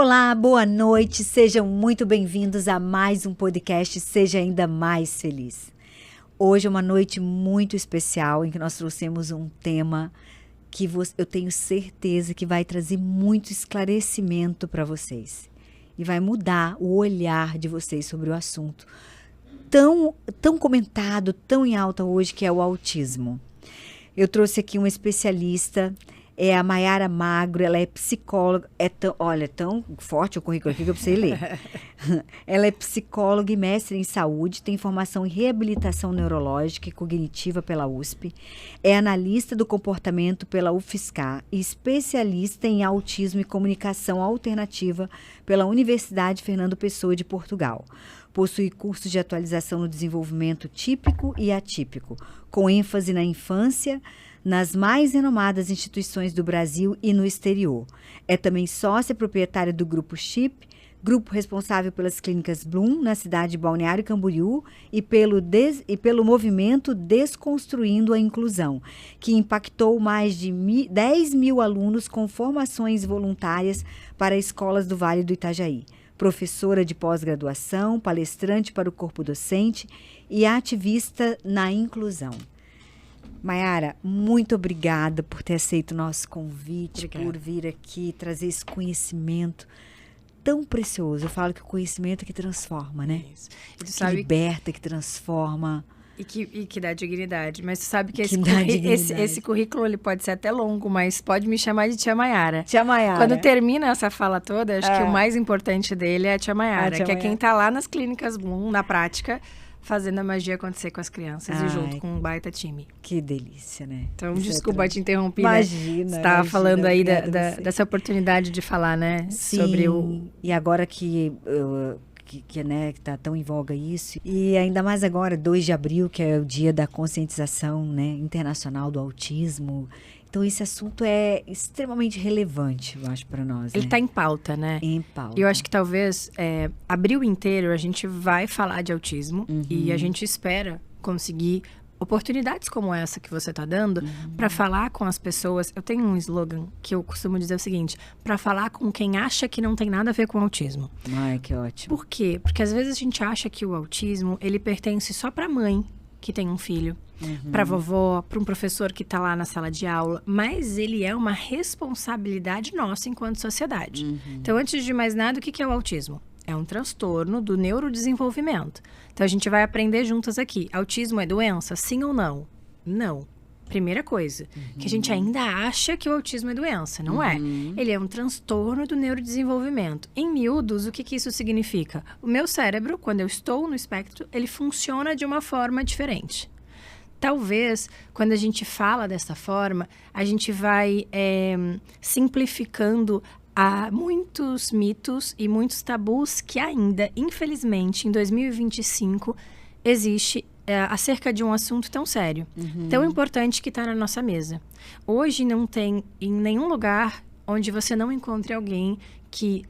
Olá, boa noite, sejam muito bem-vindos a mais um podcast Seja Ainda Mais Feliz. Hoje é uma noite muito especial em que nós trouxemos um tema que eu tenho certeza que vai trazer muito esclarecimento para vocês e vai mudar o olhar de vocês sobre o assunto tão comentado, tão em alta hoje, que é o autismo. Eu trouxe aqui uma especialista, é a Maiara Magro, ela é psicóloga, tão forte o currículo aqui que eu precisei ler. Ela é psicóloga e mestre em saúde, tem formação em reabilitação neurológica e cognitiva pela USP, é analista do comportamento pela UFSCar e especialista em autismo e comunicação alternativa pela Universidade Fernando Pessoa de Portugal. Possui cursos de atualização no desenvolvimento típico e atípico, com ênfase na infância, nas mais renomadas instituições do Brasil e no exterior. É também sócia proprietária do Grupo CHIP, grupo responsável pelas clínicas Bloom, na cidade de Balneário Camboriú, e pelo movimento Desconstruindo a Inclusão, que impactou mais de 10 mil alunos com formações voluntárias para escolas do Vale do Itajaí. Professora de pós-graduação, palestrante para o corpo docente e ativista na inclusão. Maiara, muito obrigada por ter aceito o nosso convite, por vir aqui trazer esse conhecimento tão precioso. Eu falo que o conhecimento é que transforma, né? Isso. Que liberta, que transforma. E que dá dignidade. Mas tu sabe que esse currículo ele pode ser até longo, mas pode me chamar de Tia Maiara. Tia Maiara. Quando termina essa fala toda, acho que o mais importante dele é a Tia Maiara, que é quem tá lá nas clínicas Bloom, na prática, fazendo a magia acontecer com as crianças e junto com um baita time. Que delícia, né? Então, desculpa te interromper, Imagina. Né? Você estava falando aí dessa oportunidade de falar, né? Sim. Sobre o... E agora que tá tão em voga isso, e ainda mais agora, 2 de abril, que é o dia da conscientização, né, internacional do autismo. Então, esse assunto é extremamente relevante, eu acho, para nós. Ele está em pauta, né? Em pauta. E eu acho que talvez, abril inteiro, a gente vai falar de autismo e a gente espera conseguir oportunidades como essa que você está dando para falar com as pessoas. Eu tenho um slogan que eu costumo dizer o seguinte: para falar com quem acha que não tem nada a ver com autismo. Ai, que ótimo. Por quê? Porque às vezes a gente acha que o autismo, ele pertence só para a mãe que tem um filho, para a vovó, para um professor que está lá na sala de aula, mas ele é uma responsabilidade nossa enquanto sociedade. Então, antes de mais nada, o que é o autismo? É um transtorno do neurodesenvolvimento. Então, a gente vai aprender juntas aqui. Autismo é doença? Sim ou não? Não. Primeira coisa, que a gente ainda acha que o autismo é doença. Não é. Ele é um transtorno do neurodesenvolvimento. Em miúdos, o que isso significa? O meu cérebro, quando eu estou no espectro, ele funciona de uma forma diferente. Talvez, quando a gente fala dessa forma, a gente vai simplificando há muitos mitos e muitos tabus que ainda, infelizmente, em 2025, existe acerca de um assunto tão sério, tão importante que está na nossa mesa. Hoje não tem em nenhum lugar onde você não encontre alguém que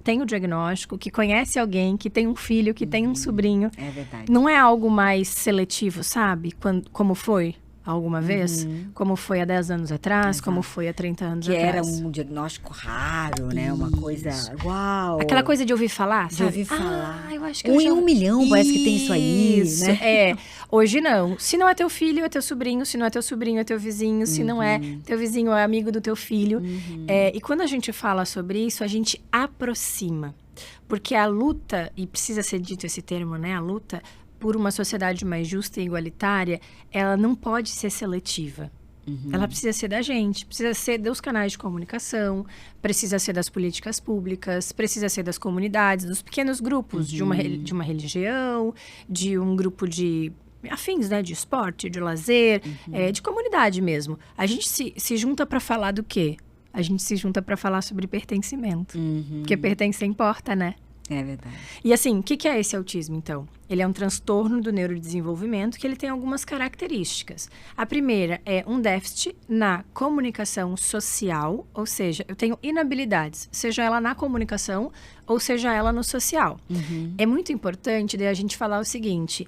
tem o diagnóstico, que conhece alguém, que tem um filho, que tem um sobrinho. É verdade. Não é algo mais seletivo, sabe? Como foi alguma vez? Como foi há 10 anos atrás, como foi há 30 anos atrás. Que era um diagnóstico raro, né? Uma coisa, uau! Aquela coisa de ouvir falar, sabe? De ouvir falar. Eu acho que em 1 milhão parece que tem isso aí, né? Hoje não. Se não é teu filho, é teu sobrinho. Se não é teu sobrinho, é teu vizinho. Se não é teu vizinho, é amigo do teu filho. E quando a gente fala sobre isso, a gente aproxima. Porque a luta, e precisa ser dito esse termo, né? A luta por uma sociedade mais justa e igualitária, ela não pode ser seletiva. Ela precisa ser da gente, precisa ser dos canais de comunicação, precisa ser das políticas públicas, precisa ser das comunidades, dos pequenos grupos, de uma religião, de um grupo de afins, né? De esporte, de lazer, de comunidade mesmo. A gente se junta para falar do quê? A gente se junta para falar sobre pertencimento. Porque pertencer importa, né? É verdade. E assim, o que é esse autismo, então? Ele é um transtorno do neurodesenvolvimento que ele tem algumas características. A primeira é um déficit na comunicação social, ou seja, eu tenho inabilidades, seja ela na comunicação ou seja ela no social. É muito importante a gente falar o seguinte,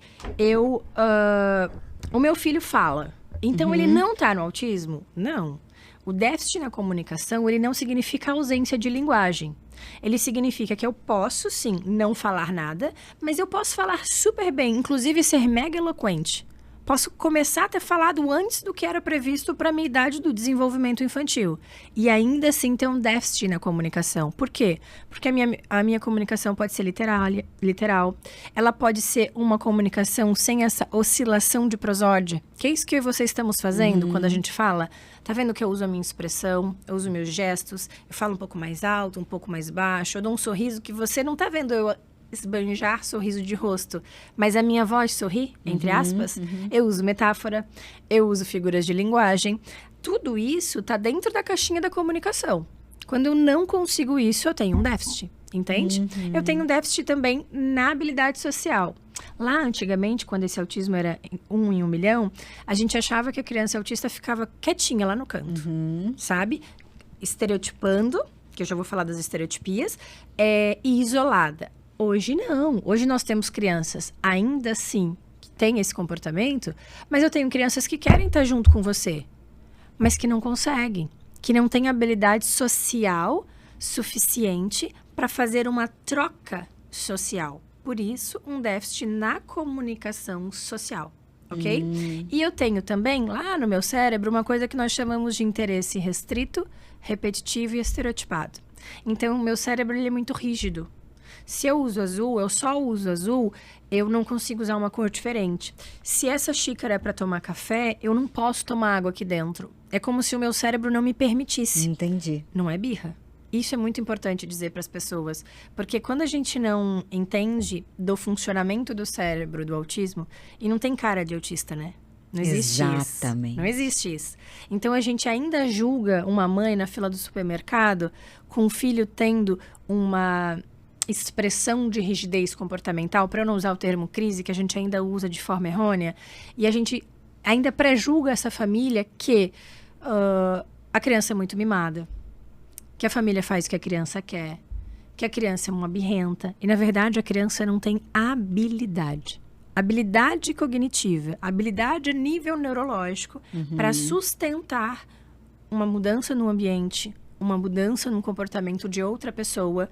o meu filho fala, então ele não está no autismo? Não. O déficit na comunicação, ele não significa ausência de linguagem. Ele significa que eu posso, sim, não falar nada, mas eu posso falar super bem, inclusive ser mega eloquente. Posso começar a ter falado antes do que era previsto para a minha idade do desenvolvimento infantil. E ainda assim ter um déficit na comunicação. Por quê? Porque a minha comunicação pode ser literal. Ela pode ser uma comunicação sem essa oscilação de prosódia. Que é isso que eu e você estamos fazendo quando a gente fala? Tá vendo que eu uso a minha expressão, eu uso meus gestos, eu falo um pouco mais alto, um pouco mais baixo, eu dou um sorriso que você não tá vendo eu esbanjar sorriso de rosto, mas a minha voz sorri, entre aspas, eu uso metáfora, eu uso figuras de linguagem. Tudo isso tá dentro da caixinha da comunicação. Quando eu não consigo isso, eu tenho um déficit, entende? Eu tenho um déficit também na habilidade social. Lá, antigamente, quando esse autismo era 1 em 1 milhão, a gente achava que a criança autista ficava quietinha lá no canto, sabe? Estereotipando, que eu já vou falar das estereotipias, e isolada. Hoje não. Hoje nós temos crianças, ainda assim, que têm esse comportamento, mas eu tenho crianças que querem estar junto com você, mas que não conseguem, que não têm habilidade social suficiente para fazer uma troca social. Por isso, um déficit na comunicação social, ok? E eu tenho também, lá no meu cérebro, uma coisa que nós chamamos de interesse restrito, repetitivo e estereotipado. Então, o meu cérebro ele é muito rígido. Se eu uso azul, eu só uso azul, eu não consigo usar uma cor diferente. Se essa xícara é para tomar café, eu não posso tomar água aqui dentro. É como se o meu cérebro não me permitisse. Entendi. Não é birra. Isso é muito importante dizer para as pessoas, porque quando a gente não entende do funcionamento do cérebro do autismo, e não tem cara de autista, né? Não existe Exatamente. isso. Não existe isso. Então, a gente ainda julga uma mãe na fila do supermercado com o filho tendo uma expressão de rigidez comportamental, para eu não usar o termo crise, que a gente ainda usa de forma errônea, e a gente ainda pré-julga essa família que a criança é muito mimada, que a família faz o que a criança quer, que a criança é uma birrenta, e na verdade a criança não tem habilidade. Habilidade cognitiva, habilidade a nível neurológico para sustentar uma mudança no ambiente, uma mudança no comportamento de outra pessoa,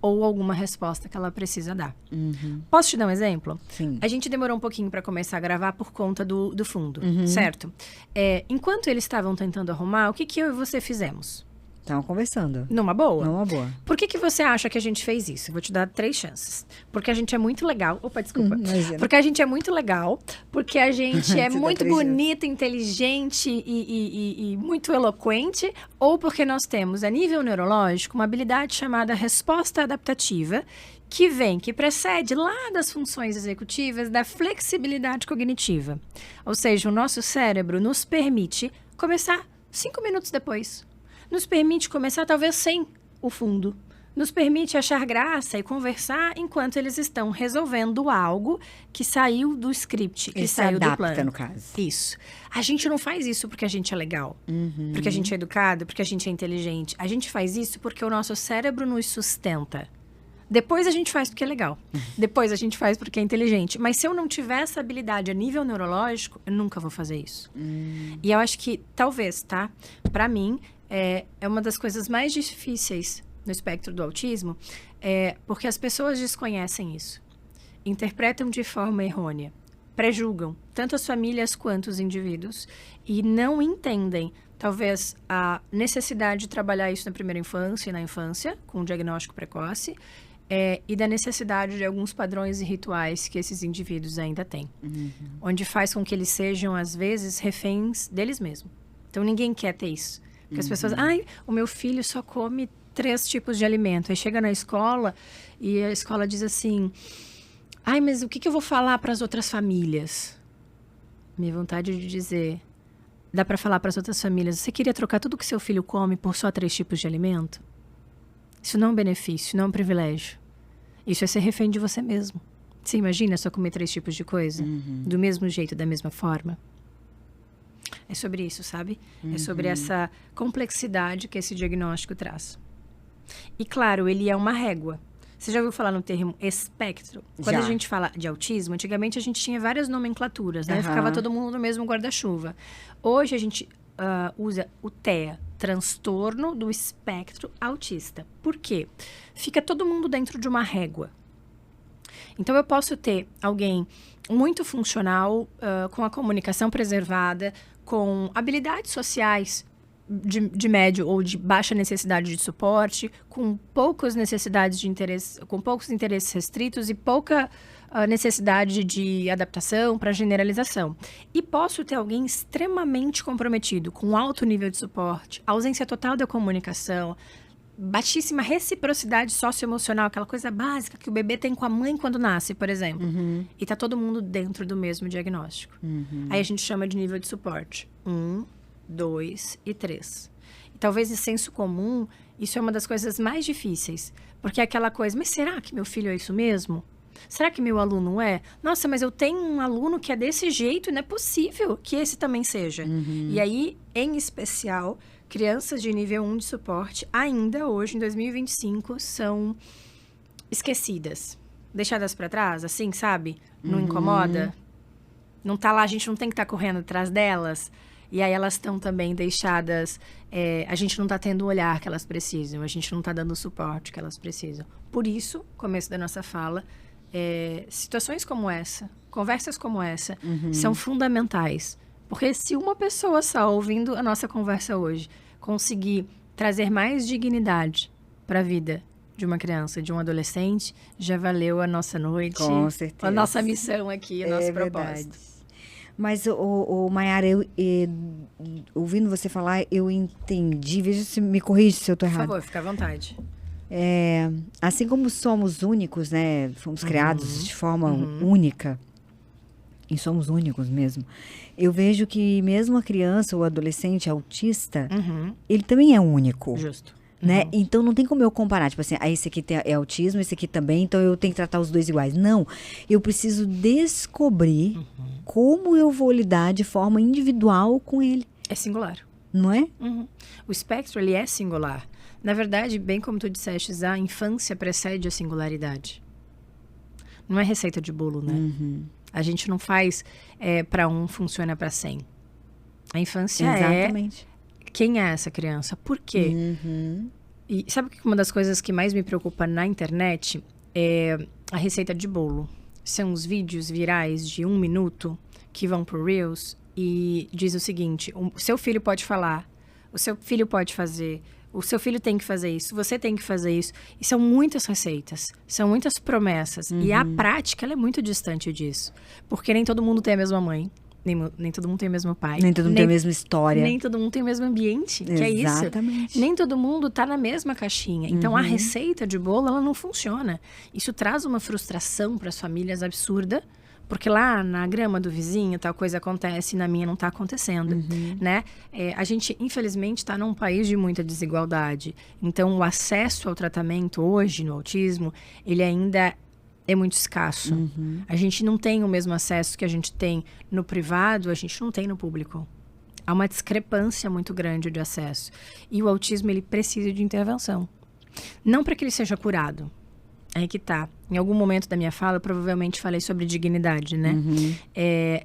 ou alguma resposta que ela precisa dar. Posso te dar um exemplo? Sim. A gente demorou um pouquinho para começar a gravar por conta do fundo, certo? Enquanto eles estavam tentando arrumar, o que eu e você fizemos? Estavam conversando. Numa boa? Numa boa. Por que você acha que a gente fez isso? Vou te dar 3 chances. Porque a gente é muito legal. Opa, desculpa. Porque a gente é muito legal. Porque a gente é muito bonita, inteligente e muito eloquente. Ou porque nós temos, a nível neurológico, uma habilidade chamada resposta adaptativa, que precede lá das funções executivas da flexibilidade cognitiva. Ou seja, o nosso cérebro nos permite começar 5 minutos depois. Nos permite começar talvez sem o fundo. Nos permite achar graça e conversar enquanto eles estão resolvendo algo que saiu do script, que saiu do plano. No caso. Isso. A gente não faz isso porque a gente é legal, porque a gente é educado, porque a gente é inteligente. A gente faz isso porque o nosso cérebro nos sustenta. Depois a gente faz porque é legal. Depois a gente faz porque é inteligente. Mas se eu não tiver essa habilidade a nível neurológico, eu nunca vou fazer isso. E eu acho que, talvez, tá? Pra mim, é uma das coisas mais difíceis no espectro do autismo, porque as pessoas desconhecem isso. Interpretam de forma errônea. Prejulgam tanto as famílias quanto os indivíduos. E não entendem, talvez, a necessidade de trabalhar isso na primeira infância e na infância, com um diagnóstico precoce, e da necessidade de alguns padrões e rituais que esses indivíduos ainda têm. Onde faz com que eles sejam, às vezes, reféns deles mesmos. Então, ninguém quer ter isso. Porque as pessoas... o meu filho só come 3 tipos de alimento. Aí chega na escola e a escola diz assim... mas o que eu vou falar para as outras famílias? Minha vontade de dizer... Dá para falar para as outras famílias... Você queria trocar tudo que seu filho come por só 3 tipos de alimento? Isso não é um benefício, não é um privilégio. Isso é ser refém de você mesmo. Você imagina só comer 3 tipos de coisa? Do mesmo jeito, da mesma forma? É sobre isso, sabe? É sobre essa complexidade que esse diagnóstico traz. E, claro, ele é uma régua. Você já ouviu falar no termo espectro? Quando a gente fala de autismo, antigamente a gente tinha várias nomenclaturas, né? Ficava todo mundo no mesmo guarda-chuva. Hoje a gente usa o TEA, transtorno do espectro autista. Por quê? Fica todo mundo dentro de uma régua. Então, eu posso ter alguém muito funcional, com a comunicação preservada, com habilidades sociais de médio ou de baixa necessidade de suporte, com poucas necessidades de interesse, com poucos interesses restritos e pouca necessidade de adaptação para generalização. E posso ter alguém extremamente comprometido, com alto nível de suporte, ausência total da comunicação, baixíssima reciprocidade socioemocional, aquela coisa básica que o bebê tem com a mãe quando nasce, por exemplo. E tá todo mundo dentro do mesmo diagnóstico. Aí a gente chama de nível de suporte. 1, 2 e 3. E talvez em senso comum, isso é uma das coisas mais difíceis. Porque é aquela coisa, mas será que meu filho é isso mesmo? Será que meu aluno é? Nossa, mas eu tenho um aluno que é desse jeito e não é possível que esse também seja. E aí, em especial, crianças de nível 1 de suporte, ainda hoje, em 2025, são esquecidas. Deixadas para trás, assim, sabe? Não incomoda? Não tá lá, a gente não tem que estar correndo atrás delas. E aí elas estão também deixadas... a gente não tá tendo o olhar que elas precisam. A gente não tá dando o suporte que elas precisam. Por isso, começo da nossa fala, situações como essa, conversas como essa, são fundamentais. Porque se uma pessoa só, ouvindo a nossa conversa hoje, conseguir trazer mais dignidade para a vida de uma criança, de um adolescente, já valeu a nossa noite. Com certeza. A nossa missão aqui, a nossa propósito. Mas, Mayara, ouvindo você falar, eu entendi. Veja se me corrige se eu estou errado. Por favor, fica à vontade. Assim como somos únicos, né? Fomos criados de forma única. E somos únicos mesmo. Eu vejo que mesmo a criança ou adolescente autista, ele também é único. Justo. Né? Então, não tem como eu comparar. Tipo assim, esse aqui é autismo, esse aqui também, então eu tenho que tratar os dois iguais. Não. Eu preciso descobrir como eu vou lidar de forma individual com ele. É singular. Não é? O espectro, ele é singular. Na verdade, bem como tu disseste, a infância precede a singularidade. Não é receita de bolo, né? A gente não faz para um, funciona para 100. A infância Exatamente. Quem é essa criança? Por quê? E sabe que uma das coisas que mais me preocupa na internet é a receita de bolo. São os vídeos virais de 1 minuto que vão pro Reels e diz o seguinte: o seu filho pode falar, o seu filho pode fazer, o seu filho tem que fazer isso, você tem que fazer isso. E são muitas receitas, são muitas promessas. E a prática, ela é muito distante disso. Porque nem todo mundo tem a mesma mãe, nem todo mundo tem o mesmo pai. Nem todo mundo tem a mesma história. Nem todo mundo tem o mesmo ambiente, que é isso. Exatamente. Nem todo mundo tá na mesma caixinha. Então, a receita de bolo, ela não funciona. Isso traz uma frustração para as famílias absurda. Porque lá na grama do vizinho tal coisa acontece e na minha não está acontecendo, né? A gente, infelizmente, está num país de muita desigualdade. Então, o acesso ao tratamento hoje no autismo, ele ainda é muito escasso. A gente não tem o mesmo acesso que a gente tem no privado, a gente não tem no público. Há uma discrepância muito grande de acesso. E o autismo, ele precisa de intervenção. Não para que ele seja curado. Aí que tá. Em algum momento da minha fala, eu provavelmente falei sobre dignidade, né?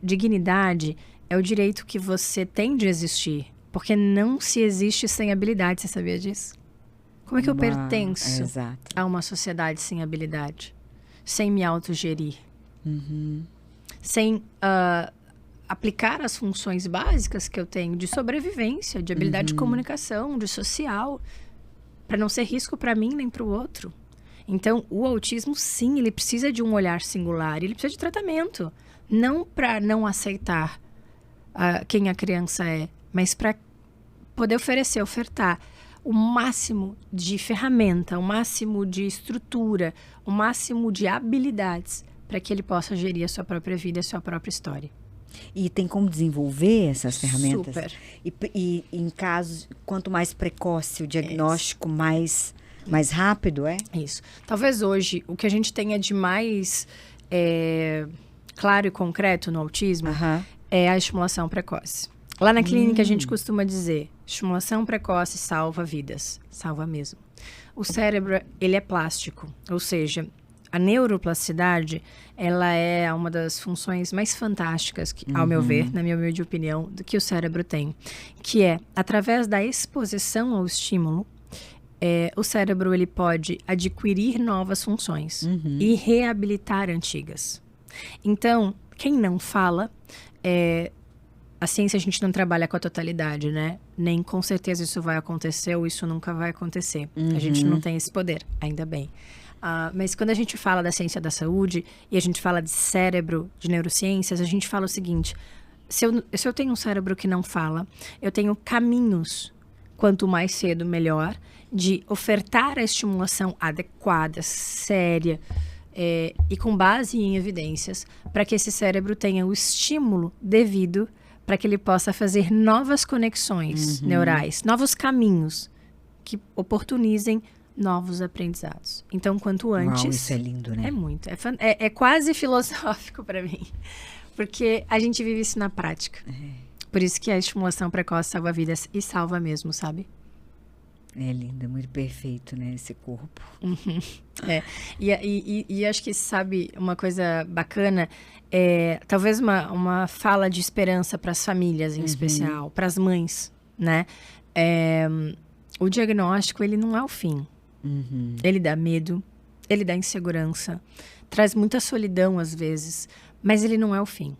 Dignidade é o direito que você tem de existir. Porque não se existe sem habilidade, você sabia disso? Como é que eu pertenço a uma sociedade sem habilidade? Sem me autogerir? Sem aplicar as funções básicas que eu tenho de sobrevivência, de habilidade de comunicação, de social, para não ser risco para mim nem para o outro. Então, o autismo, sim, ele precisa de um olhar singular, ele precisa de tratamento. Não para não aceitar quem a criança é, mas para poder ofertar o máximo de ferramenta, o máximo de estrutura, o máximo de habilidades para que ele possa gerir a sua própria vida, a sua própria história. E tem como desenvolver essas ferramentas? Super. E em casos, quanto mais precoce o diagnóstico, mais rápido, é? Isso. Talvez hoje, o que a gente tenha de mais claro e concreto no autismo é a estimulação precoce. Lá na clínica, a gente costuma dizer, estimulação precoce salva vidas. Salva mesmo. O cérebro, ele é plástico. Ou seja, a neuroplasticidade, ela é uma das funções mais fantásticas, ao meu ver, na minha humilde opinião, do que o cérebro tem. Que é, através da exposição ao estímulo, o cérebro ele pode adquirir novas funções e reabilitar antigas. Então, quem não fala, a ciência a gente não trabalha com a totalidade, né? Nem com certeza isso vai acontecer ou isso nunca vai acontecer. A gente não tem esse poder, ainda bem. Mas quando a gente fala da ciência da saúde e a gente fala de cérebro, de neurociências, a gente fala o seguinte: se eu tenho um cérebro que não fala, eu tenho caminhos, quanto mais cedo, melhor, de ofertar a estimulação adequada, séria, e com base em evidências, para que esse cérebro tenha o estímulo devido para que ele possa fazer novas conexões neurais, novos caminhos que oportunizem novos aprendizados. Então, quanto antes... Uau, isso é lindo, né? É muito. É quase filosófico para mim. Porque a gente vive isso na prática. Por isso que a estimulação precoce salva vidas e salva mesmo, sabe? É lindo, é muito perfeito, né? Esse corpo. E acho que, sabe, uma coisa bacana talvez uma fala de esperança para as famílias, em especial, para as mães, né? O diagnóstico, ele não é o fim. Ele dá medo, ele dá insegurança, traz muita solidão às vezes, mas ele não é o fim.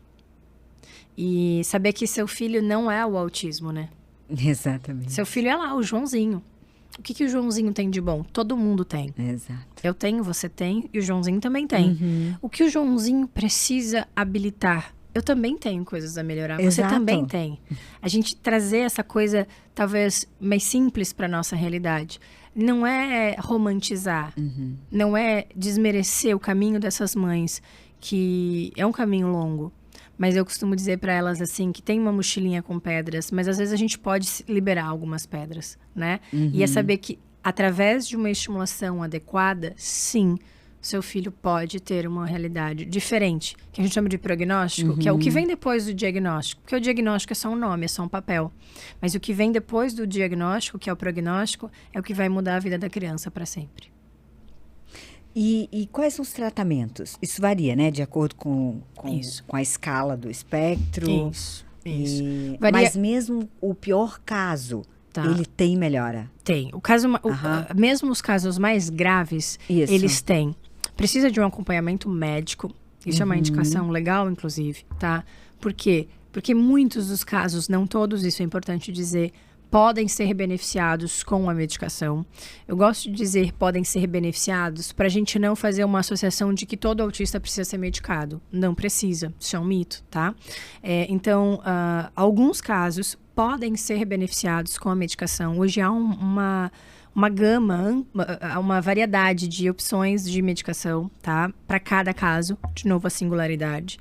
E saber que seu filho não é o autismo, né? Exatamente. Seu filho é lá, o Joãozinho. O que o Joãozinho tem de bom? Todo mundo tem. Exato. Eu tenho, você tem e o Joãozinho também tem. O que o Joãozinho precisa habilitar? Eu também tenho coisas a melhorar. Você também tem. A gente trazer essa coisa talvez mais simples para nossa realidade. Não é romantizar. Não é desmerecer o caminho dessas mães, que é um caminho longo. Mas eu costumo dizer para elas assim, que tem uma mochilinha com pedras, mas às vezes a gente pode liberar algumas pedras, né? E é saber que através de uma estimulação adequada, sim, seu filho pode ter uma realidade diferente, que a gente chama de prognóstico, que é o que vem depois do diagnóstico. Porque o diagnóstico é só um nome, é só um papel. Mas o que vem depois do diagnóstico, que é o prognóstico, é o que vai mudar a vida da criança para sempre. E quais são os tratamentos? Isso varia, né? De acordo com a escala do espectro. Isso. Mas mesmo o pior caso, ele tem melhora? Tem. Mesmo os casos mais graves, eles têm. Precisa de um acompanhamento médico. Isso é uma indicação legal, inclusive, tá? Por quê? Porque muitos dos casos, não todos, isso é importante dizer, podem ser beneficiados com a medicação. Eu gosto de dizer podem ser beneficiados para a gente não fazer uma associação de que todo autista precisa ser medicado. Não precisa, isso é um mito, tá? Então, alguns casos podem ser beneficiados com a medicação. Hoje há uma gama, uma variedade de opções de medicação, tá? Para cada caso, de novo a singularidade.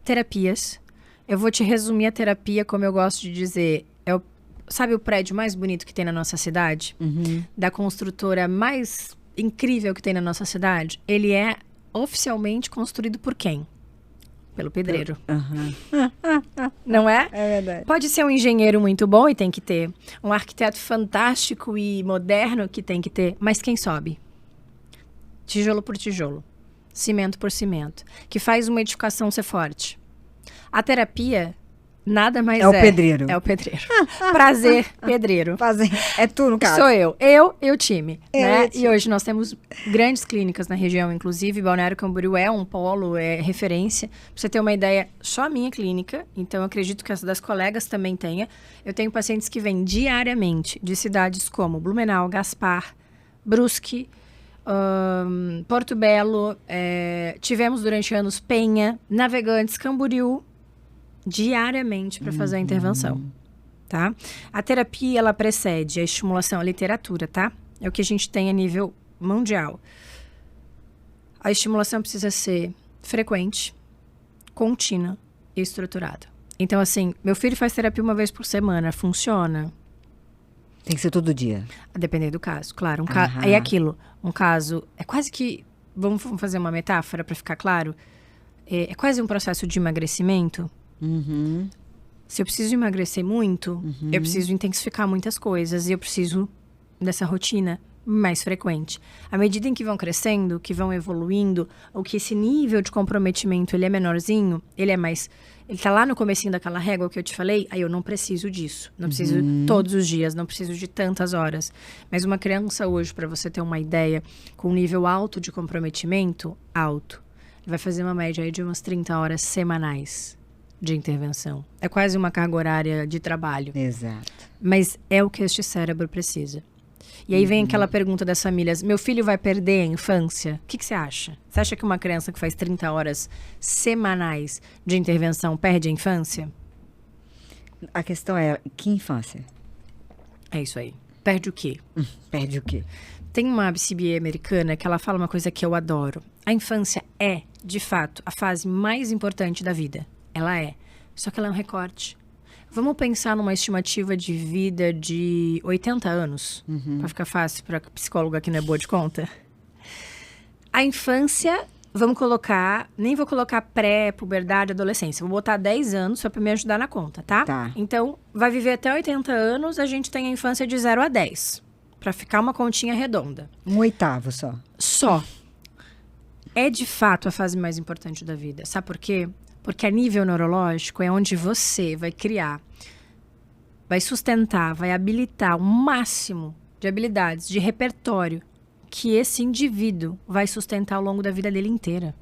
Terapias. Eu vou te resumir a terapia como eu gosto de dizer. Sabe o prédio mais bonito que tem na nossa cidade? Da construtora mais incrível que tem na nossa cidade? Ele é oficialmente construído por quem? Pelo pedreiro. Não é? É verdade. Pode ser um engenheiro muito bom e tem que ter. Um arquiteto fantástico e moderno que tem que ter. Mas quem sobe? Tijolo por tijolo. Cimento por cimento. Que faz uma edificação ser forte. A terapia... Nada mais é o pedreiro. É o pedreiro. Prazer, pedreiro. É tu, no caso. Sou eu. Eu e o time. Né? E hoje nós temos grandes clínicas na região, inclusive. Balneário Camboriú é um polo, é referência. Pra você ter uma ideia, só a minha clínica. Então, eu acredito que as das colegas também tenha. Eu tenho pacientes que vêm diariamente de cidades como Blumenau, Gaspar, Brusque, Porto Belo. Tivemos durante anos Penha, Navegantes, Camboriú. Diariamente para fazer a intervenção, tá? A terapia, ela precede a estimulação, a literatura, tá? É o que a gente tem a nível mundial. A estimulação precisa ser frequente, contínua e estruturada. Então, assim, meu filho faz terapia uma vez por semana, funciona? Tem que ser todo dia? A depender do caso, claro. É aquilo, um caso, é quase que, vamos fazer uma metáfora para ficar claro, é quase um processo de emagrecimento. Se eu preciso emagrecer muito, eu preciso intensificar muitas coisas e eu preciso dessa rotina mais frequente. À medida em que vão crescendo, que vão evoluindo, ou que esse nível de comprometimento ele é menorzinho, ele tá lá no comecinho daquela régua que eu te falei, aí eu não preciso disso. Não preciso todos os dias, não preciso de tantas horas. Mas uma criança hoje, para você ter uma ideia, com um nível alto de comprometimento, vai fazer uma média aí de umas 30 horas semanais de intervenção. É quase uma carga horária de trabalho. Exato. Mas é o que este cérebro precisa. E aí vem aquela pergunta das famílias, meu filho vai perder a infância? O que você acha? Você acha que uma criança que faz 30 horas semanais de intervenção perde a infância? A questão é, que infância? É isso aí. Perde o quê? Perde o quê? Tem uma CBA americana que ela fala uma coisa que eu adoro. A infância é, de fato, a fase mais importante da vida. Ela é. Só que ela é um recorte. Vamos pensar numa estimativa de vida de 80 anos, para ficar fácil para psicóloga que não é boa de conta. A infância, vamos colocar, nem vou colocar pré-puberdade, adolescência, vou botar 10 anos só para me ajudar na conta, tá? Tá. Então, vai viver até 80 anos, a gente tem a infância de 0 a 10, para ficar uma continha redonda. 1/8 só. Só. É de fato a fase mais importante da vida. Sabe por quê? Porque a nível neurológico é onde você vai criar, vai sustentar, vai habilitar o máximo de habilidades, de repertório que esse indivíduo vai sustentar ao longo da vida dele inteira.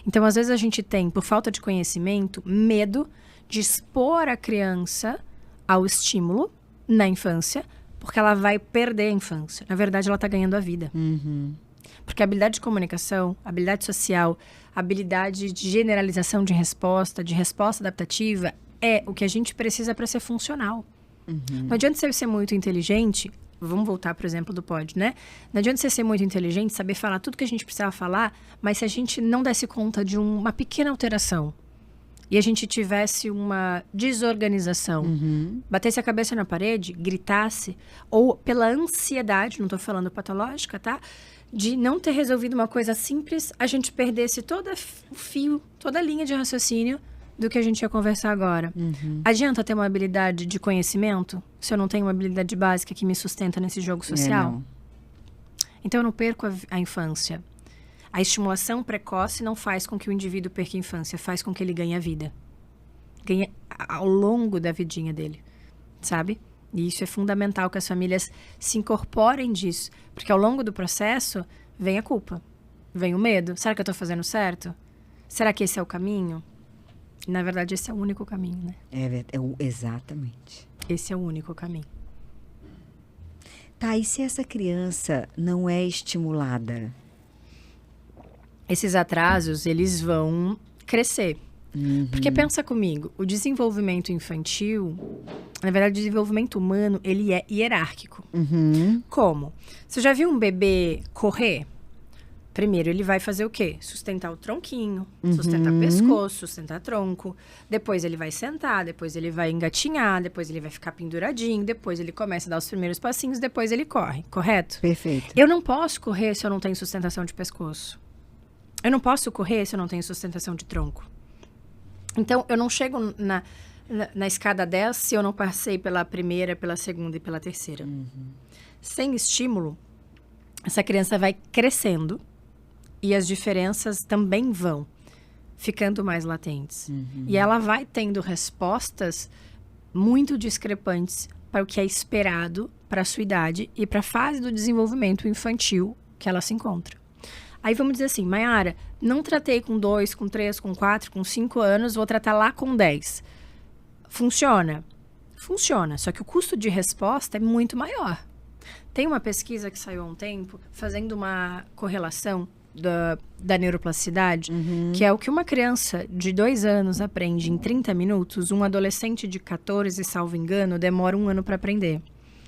Então, às vezes a gente tem, por falta de conhecimento, medo de expor a criança ao estímulo na infância, porque ela vai perder a infância. Na verdade, ela está ganhando a vida. Porque a habilidade de comunicação, a habilidade social, a habilidade de generalização de resposta adaptativa, é o que a gente precisa para ser funcional. Não adianta você ser muito inteligente, vamos voltar para o exemplo do pod, né? Não adianta você ser muito inteligente, saber falar tudo que a gente precisava falar, mas se a gente não desse conta de uma pequena alteração e a gente tivesse uma desorganização, batesse a cabeça na parede, gritasse, ou pela ansiedade, não estou falando patológica, tá? De não ter resolvido uma coisa simples, a gente perdesse todo o fio, toda a linha de raciocínio do que a gente ia conversar agora. Adianta ter uma habilidade de conhecimento se eu não tenho uma habilidade básica que me sustenta nesse jogo social? Então eu não perco a infância. A estimulação precoce não faz com que o indivíduo perca a infância, faz com que ele ganhe a vida. Ganhe ao longo da vidinha dele, sabe? E isso é fundamental que as famílias se incorporem disso. Porque ao longo do processo, vem a culpa. Vem o medo. Será que eu estou fazendo certo? Será que esse é o caminho? E, na verdade, esse é o único caminho, né? Exatamente. Esse é o único caminho. Tá, e se essa criança não é estimulada? Esses atrasos, eles vão crescer. Porque pensa comigo, o desenvolvimento infantil, na verdade, o desenvolvimento humano, ele é hierárquico. Como? Você já viu um bebê correr? Primeiro, ele vai fazer o quê? Sustentar o tronquinho, sustentar o pescoço, sustentar tronco. Depois ele vai sentar, depois ele vai engatinhar, depois ele vai ficar penduradinho, depois ele começa a dar os primeiros passinhos, depois ele corre, correto? Perfeito. Eu não posso correr se eu não tenho sustentação de pescoço. Eu não posso correr se eu não tenho sustentação de tronco. Então, eu não chego na escada 10 se eu não passei pela primeira, pela segunda e pela terceira. Sem estímulo, essa criança vai crescendo e as diferenças também vão ficando mais latentes. E ela vai tendo respostas muito discrepantes para o que é esperado para a sua idade e para a fase do desenvolvimento infantil que ela se encontra. Aí vamos dizer assim, Mayara, não tratei com 2, com 3, com 4, com 5 anos, vou tratar lá com 10. Funciona? Funciona, só que o custo de resposta é muito maior. Tem uma pesquisa que saiu há um tempo, fazendo uma correlação da neuroplasticidade, que é o que uma criança de 2 anos aprende em 30 minutos, um adolescente de 14, salvo engano, demora 1 ano para aprender.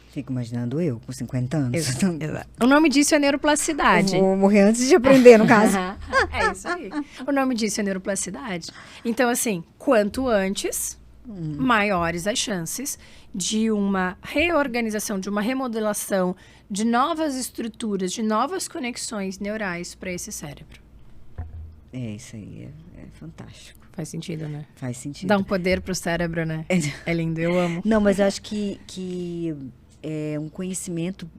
Fico imaginando eu, com 50 anos. Exato. O nome disso é neuroplasticidade. Eu vou morrer antes de aprender, no caso. É isso aí. O nome disso é neuroplasticidade. Então, assim, quanto antes, maiores as chances de uma reorganização, de uma remodelação, de novas estruturas, de novas conexões neurais para esse cérebro. Isso aí, é fantástico. Faz sentido, né? Faz sentido. Dá um poder pro cérebro, né? É lindo, eu amo. Não, mas acho que um conhecimento,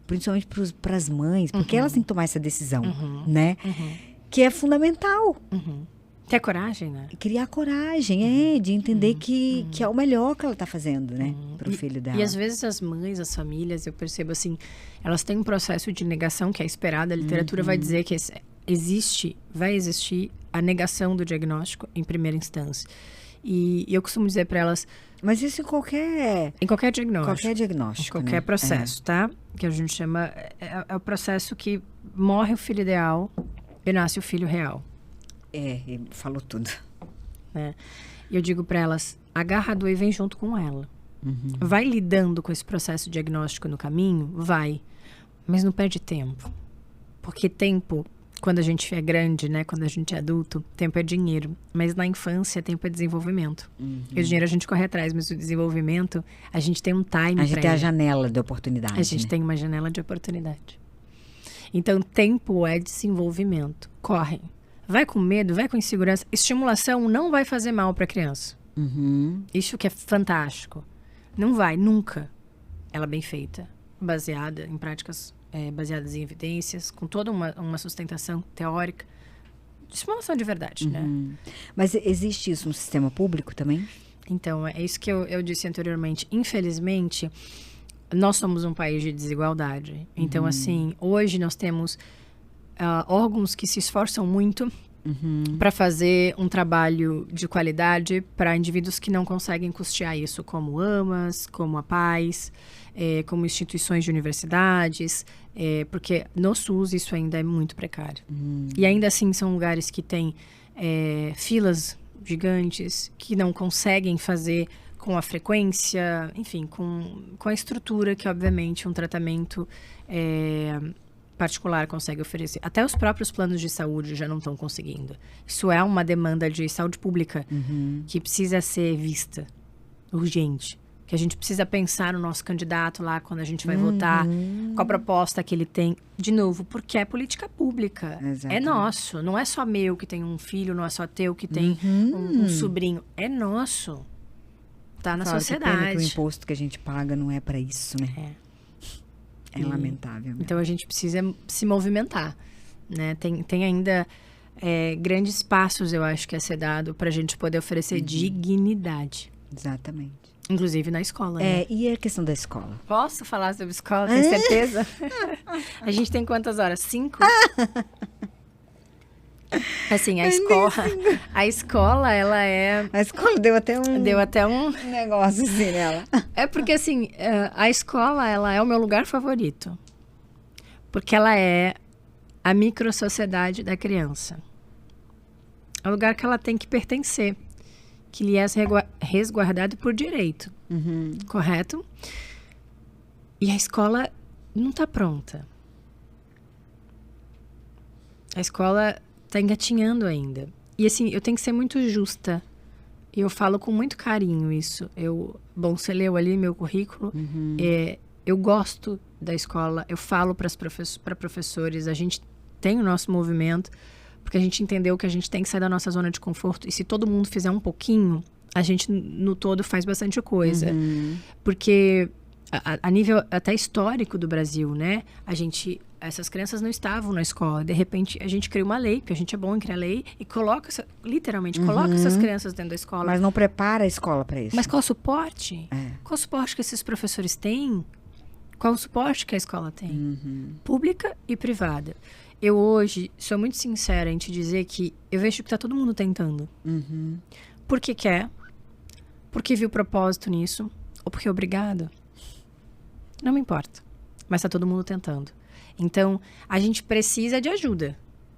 principalmente para as mães, porque elas têm que tomar essa decisão, né? Que é fundamental. Ter coragem, né? Criar coragem, de entender que é o melhor que ela está fazendo, né? Para o filho dela. E às vezes as mães, as famílias, eu percebo assim, elas têm um processo de negação que é esperado. A literatura vai dizer que vai existir a negação do diagnóstico em primeira instância. E eu costumo dizer para elas... Mas isso em qualquer diagnóstico. Qualquer diagnóstico. Qualquer processo, tá? Que a gente chama... É o processo que morre o filho ideal e nasce o filho real. Falou tudo. Né? E eu digo para elas, agarra a dor e vem junto com ela. Vai lidando com esse processo diagnóstico no caminho? Vai. Mas não perde tempo. Porque tempo, quando a gente é grande, né? Quando a gente é adulto, tempo é dinheiro. Mas na infância, tempo é desenvolvimento. E o dinheiro a gente corre atrás, mas o desenvolvimento, a gente tem um time. A gente tem a janela de oportunidade. A gente tem uma janela de oportunidade. Então, tempo é desenvolvimento. Corre. Vai com medo, vai com insegurança. Estimulação não vai fazer mal para a criança. Isso que é fantástico. Não vai, nunca. Ela bem feita, baseada em práticas, baseadas em evidências, com toda uma sustentação teórica. Estimulação de verdade, né? Mas existe isso no sistema público também? Então, é isso que eu disse anteriormente. Infelizmente, nós somos um país de desigualdade. Então, assim, hoje nós temos... órgãos que se esforçam muito para fazer um trabalho de qualidade para indivíduos que não conseguem custear isso, como AMAs, como a Paz, como instituições de universidades, porque no SUS isso ainda é muito precário. E ainda assim são lugares que têm filas gigantes, que não conseguem fazer com a frequência, enfim, com a estrutura que, obviamente, um tratamento... particular consegue oferecer. Até os próprios planos de saúde já não estão conseguindo. Isso é uma demanda de saúde pública que precisa ser vista urgente. Que a gente precisa pensar no nosso candidato lá quando a gente vai votar, com a proposta que ele tem. De novo, porque é política pública. Exatamente. É nosso. Não é só meu que tem um filho, não é só teu que tem um sobrinho. É nosso. Tá na sociedade. Que pena que o imposto que a gente paga não é para isso, né? É lamentável. Então, a gente precisa se movimentar, né? Tem ainda grandes passos, eu acho, que a ser dado para a gente poder oferecer dignidade. Exatamente. Inclusive na escola, né? E a questão da escola? Posso falar sobre escola? Tem certeza? A gente tem quantas horas? 5? Assim, a escola, ela é... A escola deu até um negócio assim nela. É porque, assim, a escola, ela é o meu lugar favorito. Porque ela é a microsociedade da criança. É o lugar que ela tem que pertencer. Que lhe é resguardado por direito. Correto? E a escola não está pronta. A escola... tá engatinhando ainda. E assim, eu tenho que ser muito justa. E eu falo com muito carinho isso. Bom, você leu ali meu currículo. Eu gosto da escola. Eu falo para professores. A gente tem o nosso movimento. Porque a gente entendeu que a gente tem que sair da nossa zona de conforto. E se todo mundo fizer um pouquinho, a gente no todo faz bastante coisa. Porque a nível até histórico do Brasil, né? Essas crianças não estavam na escola. De repente, a gente cria uma lei, porque a gente é bom em criar lei, e coloca essas crianças dentro da escola. Mas não prepara a escola para isso. Mas qual o suporte? Qual o suporte que esses professores têm? Qual o suporte que a escola tem? Pública e privada. Eu hoje sou muito sincera em te dizer que eu vejo que tá todo mundo tentando. Porque quer, porque viu propósito nisso, ou porque é obrigado. Não me importa. Mas tá todo mundo tentando. Então, a gente precisa de ajuda.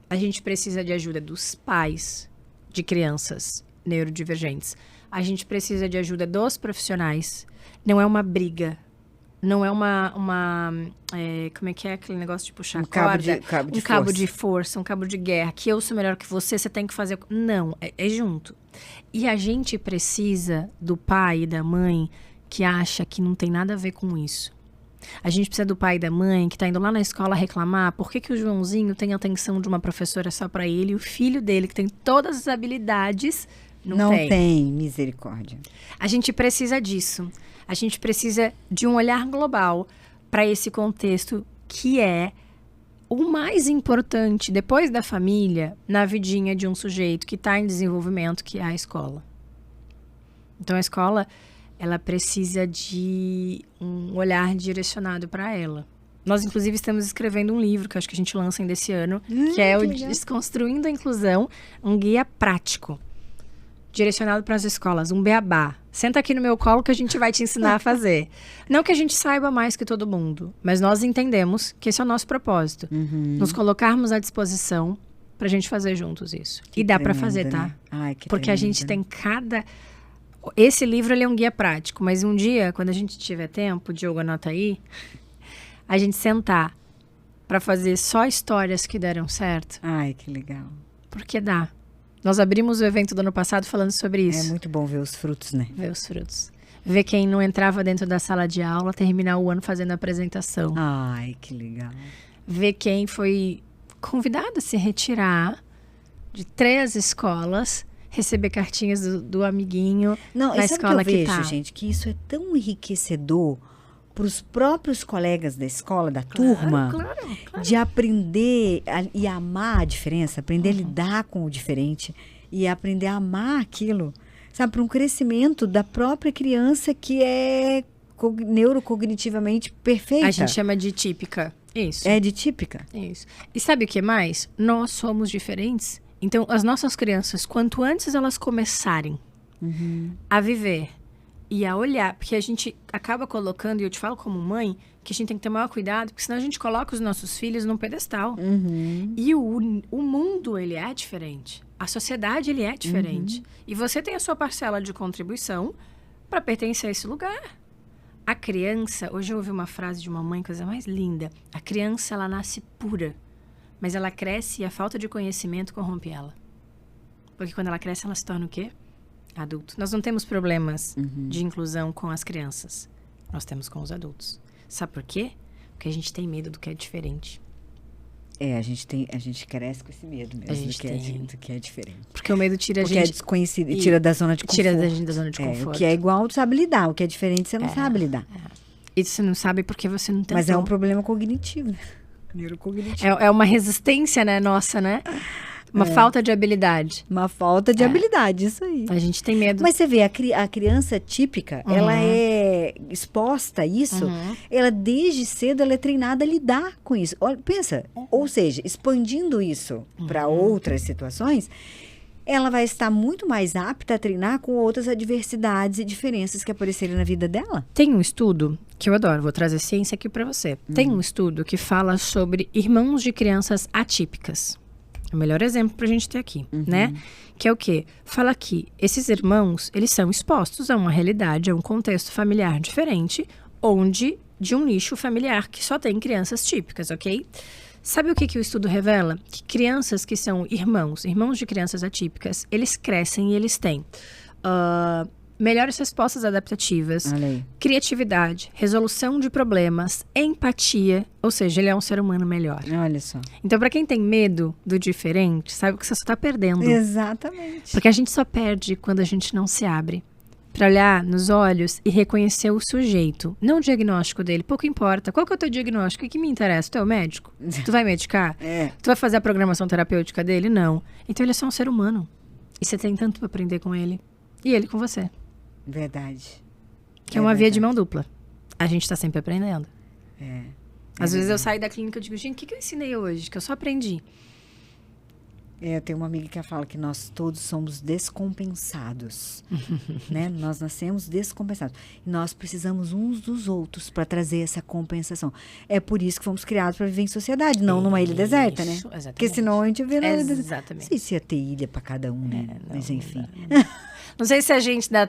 A gente precisa de ajuda dos pais de crianças neurodivergentes. A gente precisa de ajuda dos profissionais. Não é uma briga. Não é como é que é aquele negócio de puxar corda? Um cabo de força, um cabo de guerra. Que eu sou melhor que você tem que fazer... Não, é junto. E a gente precisa do pai e da mãe que acha que não tem nada a ver com isso. A gente precisa do pai e da mãe que tá indo lá na escola reclamar por que o Joãozinho tem a atenção de uma professora só para ele e o filho dele, que tem todas as habilidades, não tem. Tem, misericórdia. A gente precisa disso. A gente precisa de um olhar global para esse contexto que é o mais importante, depois da família, na vidinha de um sujeito que está em desenvolvimento, que é a escola. Então, a escola, ela precisa de um olhar direcionado para ela. Nós, inclusive, estamos escrevendo um livro, que acho que a gente lança ainda esse ano, que é o Desconstruindo a Inclusão, um guia prático, direcionado para as escolas, um beabá. Senta aqui no meu colo que a gente vai te ensinar a fazer. Não que a gente saiba mais que todo mundo, mas nós entendemos que esse é o nosso propósito. Nos colocarmos à disposição para a gente fazer juntos isso. Que e dá para tremendo, fazer, né? tá? Ai, que Porque a tremendo, gente né? tem cada... Esse livro, ele é um guia prático, mas um dia, quando a gente tiver tempo, Diogo, anota aí, a gente sentar para fazer só histórias que deram certo, Ai, que legal. porque dá. Nós abrimos o evento do ano passado falando sobre isso. É muito bom ver os frutos, né? Ver os frutos. Ver quem não entrava dentro da sala de aula, terminar o ano fazendo a apresentação. Ai, que legal. Ver quem foi convidado a se retirar de 3 escolas, receber cartinhas do amiguinho Não, na e sabe o escola que eu que vejo, tá. gente? Que isso é tão enriquecedor para os próprios colegas da escola, da turma, Claro. de aprender e amar a diferença, aprender a lidar com o diferente e aprender a amar aquilo, sabe? Para um crescimento da própria criança que é neurocognitivamente perfeita. A gente chama de típica. Isso. É de típica. Isso. E sabe o que mais? Nós somos diferentes. Então, as nossas crianças, quanto antes elas começarem a viver e a olhar, porque a gente acaba colocando, e eu te falo como mãe, que a gente tem que ter maior cuidado, porque senão a gente coloca os nossos filhos num pedestal. E o mundo, ele é diferente. A sociedade, ele é diferente. E você tem a sua parcela de contribuição para pertencer a esse lugar. A criança, hoje eu ouvi uma frase de uma mãe, coisa mais linda. A criança, ela nasce pura, mas ela cresce e a falta de conhecimento corrompe ela. Porque quando ela cresce, ela se torna o quê? Adulto. Nós não temos problemas de inclusão com as crianças. Nós temos com os adultos. Sabe por quê? Porque a gente tem medo do que é diferente. É, a gente cresce com esse medo mesmo A gente do que é diferente. Porque o medo tira a Porque é gente... desconhecido e tira da zona de conforto. Tira da gente da zona de conforto. O que é igual, tu sabe lidar. O que é diferente, você não sabe lidar. E você não sabe porque você não tentou. Mas é um problema cognitivo, né? Neurocognitivo. É uma resistência, né, nossa, né? Uma falta de habilidade. Uma falta de habilidade, isso aí. A gente tem medo. Mas você vê, a criança típica, ela é exposta a isso, ela desde cedo ela é treinada a lidar com isso. Olha, pensa, ou seja, expandindo isso para outras situações, ela vai estar muito mais apta a treinar com outras adversidades e diferenças que aparecerem na vida dela. Tem um estudo que eu adoro, vou trazer ciência aqui para você. Tem um estudo que fala sobre irmãos de crianças atípicas. É o melhor exemplo pra gente ter aqui, né? Que é o quê? Fala que esses irmãos, eles são expostos a uma realidade, a um contexto familiar diferente, onde de um nicho familiar que só tem crianças típicas, ok? Sabe o que o estudo revela? Que crianças que são irmãos de crianças atípicas, eles crescem e eles têm melhores respostas adaptativas, criatividade, resolução de problemas, empatia, ou seja, ele é um ser humano melhor. Olha só. Então, para quem tem medo do diferente, sabe que você só está perdendo. Exatamente. Porque a gente só perde quando a gente não se abre para olhar nos olhos e reconhecer o sujeito, não o diagnóstico dele. Pouco importa. Qual que é o teu diagnóstico? O que me interessa? Tu é o médico? Tu vai medicar? Tu vai fazer a programação terapêutica dele? Não. Então, ele é só um ser humano. E você tem tanto para aprender com ele. E ele com você. Verdade. Que é uma via de mão dupla. A gente está sempre aprendendo. Às vezes eu saio da clínica e digo, gente, o que eu ensinei hoje? Que eu só aprendi. Eu tenho uma amiga que fala que nós todos somos descompensados, né? Nós nascemos descompensados. E nós precisamos uns dos outros para trazer essa compensação. É por isso que fomos criados para viver em sociedade, não numa ilha deserta, né? Exatamente. Porque senão a gente vê na ilha deserta. Exatamente. Não sei se ia ter ilha para cada um, né? Mas enfim. Não sei se a gente dá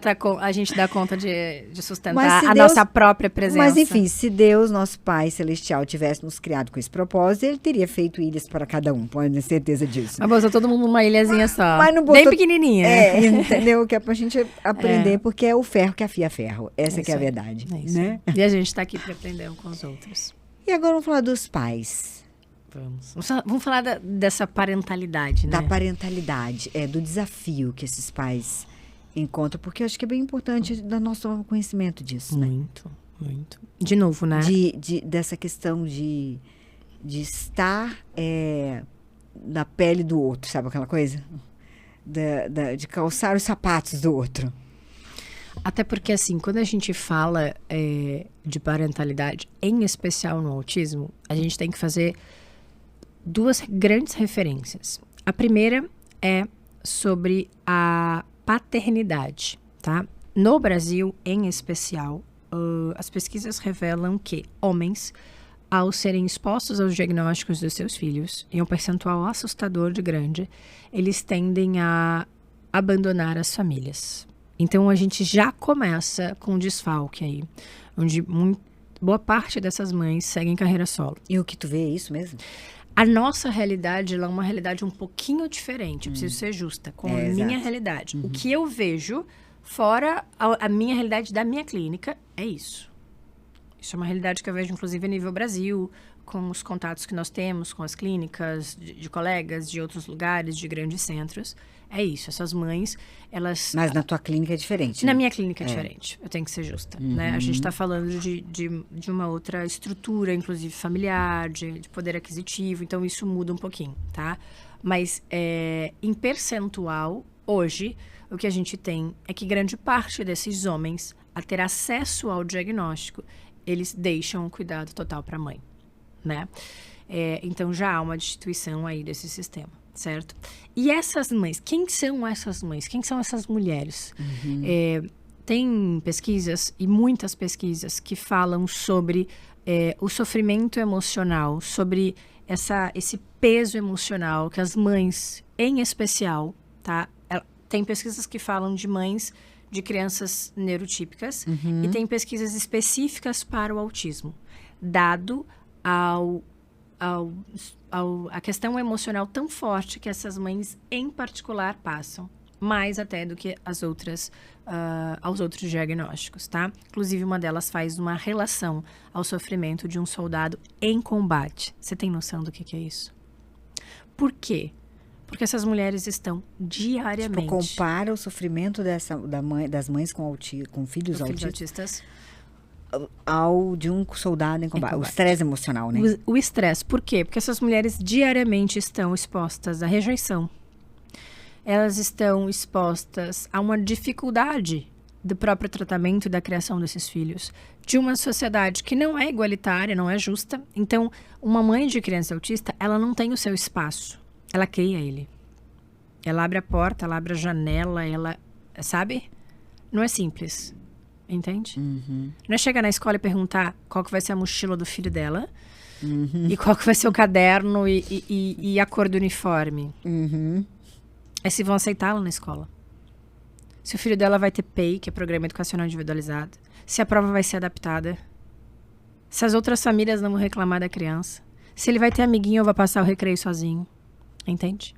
conta de sustentar Mas se a Deus- nossa própria presença. Mas enfim, se Deus, nosso Pai Celestial, tivesse nos criado com esse propósito, ele teria feito ilhas para cada um, pode ter certeza disso. Mas botou todo mundo numa ilhazinha só. Mas não botou- Bem pequenininha. Entendeu? Que é pra gente aprender, porque é o ferro que afia ferro. Essa que é a isso aí. verdade. É isso. Né? E a gente tá aqui para aprender um com os outros. E agora vamos falar dos pais, Vamos falar dessa parentalidade, né? da parentalidade, do desafio que esses pais encontra, porque eu acho que é bem importante dar nosso conhecimento disso, né? Muito, muito. De novo, né? Dessa questão de estar na pele do outro, sabe aquela coisa? De calçar os sapatos do outro. Até porque, assim, quando a gente fala de parentalidade, em especial no autismo, a gente tem que fazer duas grandes referências. A primeira é sobre a paternidade, tá? No Brasil, em especial, as pesquisas revelam que homens, ao serem expostos aos diagnósticos dos seus filhos, em um percentual assustador de grande, eles tendem a abandonar as famílias. Então, a gente já começa com um desfalque aí, onde boa parte dessas mães seguem carreira solo. E o que tu vê é isso mesmo? A nossa realidade, ela é uma realidade um pouquinho diferente, eu preciso ser justa com a minha realidade. O que eu vejo, fora a minha realidade da minha clínica, é isso. Isso é uma realidade que eu vejo, inclusive, a nível Brasil, com os contatos que nós temos com as clínicas de colegas de outros lugares, de grandes centros. É isso, essas mães, elas... Mas na tua clínica é diferente, Na né? minha clínica é diferente, eu tenho que ser justa, né? A gente está falando de uma outra estrutura, inclusive familiar, de poder aquisitivo, então isso muda um pouquinho, tá? Mas em percentual, hoje, o que a gente tem é que grande parte desses homens, a ter acesso ao diagnóstico, eles deixam o cuidado total para a mãe, né? Então já há uma destituição aí desse sistema, certo? E essas mães, quem são essas mães? Quem são essas mulheres? Tem pesquisas, e muitas pesquisas, que falam sobre o sofrimento emocional, sobre esse peso emocional que as mães, em especial, tá? Tem pesquisas que falam de mães de crianças neurotípicas e tem pesquisas específicas para o autismo, dado a questão emocional tão forte que essas mães, em particular, passam, mais até do que aos outros diagnósticos, tá? Inclusive, uma delas faz uma relação ao sofrimento de um soldado em combate. Você tem noção do que é isso? Por quê? Porque essas mulheres estão diariamente... Tipo, compara o sofrimento das mães com filhos autistas ao de um soldado em combate. O estresse emocional, né? O estresse. Por quê? Porque essas mulheres diariamente estão expostas à rejeição. Elas estão expostas a uma dificuldade do próprio tratamento e da criação desses filhos. De uma sociedade que não é igualitária, não é justa. Então, uma mãe de criança autista, ela não tem o seu espaço. Ela cria ele. Ela abre a porta, ela abre a janela, ela... Sabe? Não é simples. Entende? Não é chegar na escola e perguntar qual que vai ser a mochila do filho dela e qual que vai ser o caderno e a cor do uniforme. É se vão aceitá-la na escola. Se o filho dela vai ter PEI, que é Programa Educacional Individualizado. Se a prova vai ser adaptada. Se as outras famílias não vão reclamar da criança. Se ele vai ter amiguinho ou vai passar o recreio sozinho. Entende?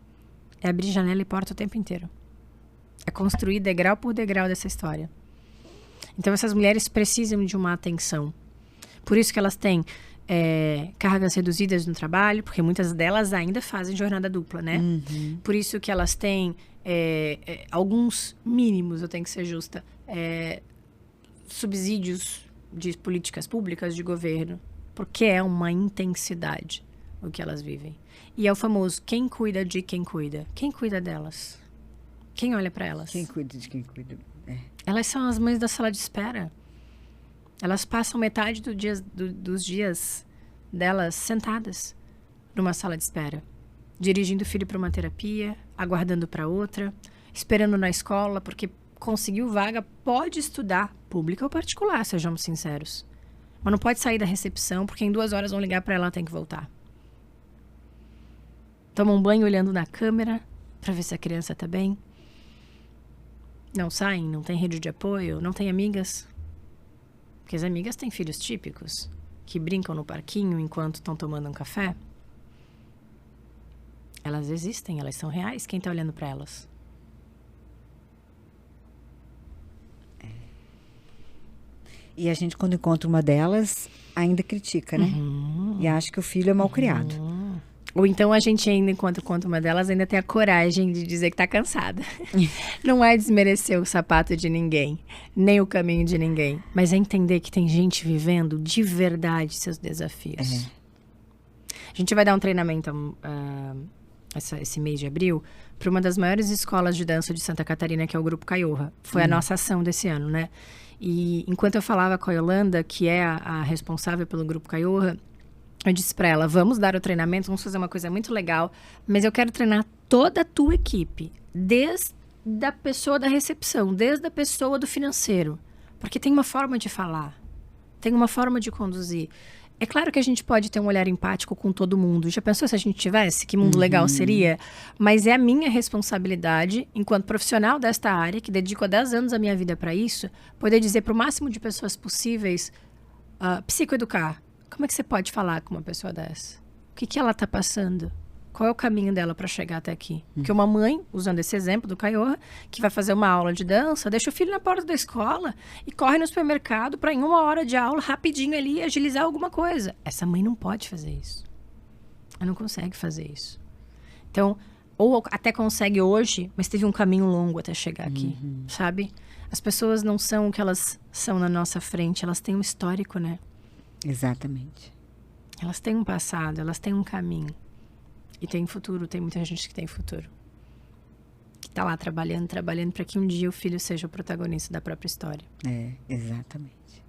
É abrir janela e porta o tempo inteiro. É construir degrau por degrau dessa história. Então, essas mulheres precisam de uma atenção. Por isso que elas têm cargas reduzidas no trabalho, porque muitas delas ainda fazem jornada dupla, né? Por isso que elas têm alguns mínimos, eu tenho que ser justa, subsídios de políticas públicas de governo, porque é uma intensidade o que elas vivem. E é o famoso, quem cuida de quem cuida? Quem cuida delas? Quem olha para elas? Quem cuida de quem cuida? Elas são as mães da sala de espera. Elas passam metade dos dias delas sentadas numa sala de espera, dirigindo o filho para uma terapia, aguardando para outra, esperando na escola, porque conseguiu vaga, pode estudar, pública ou particular, sejamos sinceros. Mas não pode sair da recepção, porque em 2 horas vão ligar para ela, ela tem que voltar. Toma um banho olhando na câmera para ver se a criança está bem. Não saem, não tem rede de apoio, não tem amigas. Porque as amigas têm filhos típicos, que brincam no parquinho enquanto estão tomando um café. Elas existem, elas são reais. Quem está olhando para elas? E a gente, quando encontra uma delas, ainda critica, né? E acha que o filho é mal criado. Ou então a gente ainda, enquanto conta uma delas, ainda tem a coragem de dizer que tá cansada. Não é desmerecer o sapato de ninguém, nem o caminho de ninguém, mas é entender que tem gente vivendo de verdade seus desafios. A gente vai dar um treinamento esse mês de abril para uma das maiores escolas de dança de Santa Catarina, que é o Grupo Caiorra. Foi a nossa ação desse ano, né? E enquanto eu falava com a Yolanda, que é a responsável pelo Grupo Caiorra, eu disse para ela, vamos dar o treinamento, vamos fazer uma coisa muito legal, mas eu quero treinar toda a tua equipe, desde a pessoa da recepção, desde a pessoa do financeiro. Porque tem uma forma de falar, tem uma forma de conduzir. É claro que a gente pode ter um olhar empático com todo mundo. Já pensou se a gente tivesse? Que mundo legal seria? Mas é a minha responsabilidade, enquanto profissional desta área, que dedico há 10 anos a minha vida para isso, poder dizer para o máximo de pessoas possíveis, psicoeducar. Como é que você pode falar com uma pessoa dessa? O que ela está passando? Qual é o caminho dela para chegar até aqui? Porque uma mãe, usando esse exemplo do Caiorra, que vai fazer uma aula de dança, deixa o filho na porta da escola e corre no supermercado para, em 1 hora de aula, rapidinho ali, agilizar alguma coisa. Essa mãe não pode fazer isso. Ela não consegue fazer isso. Então, ou até consegue hoje, mas teve um caminho longo até chegar aqui, sabe? As pessoas não são o que elas são na nossa frente, elas têm um histórico, né? Exatamente. Elas têm um passado, elas têm um caminho. E tem futuro, tem muita gente que tem futuro. Que tá lá trabalhando para que um dia o filho seja o protagonista da própria história. Exatamente.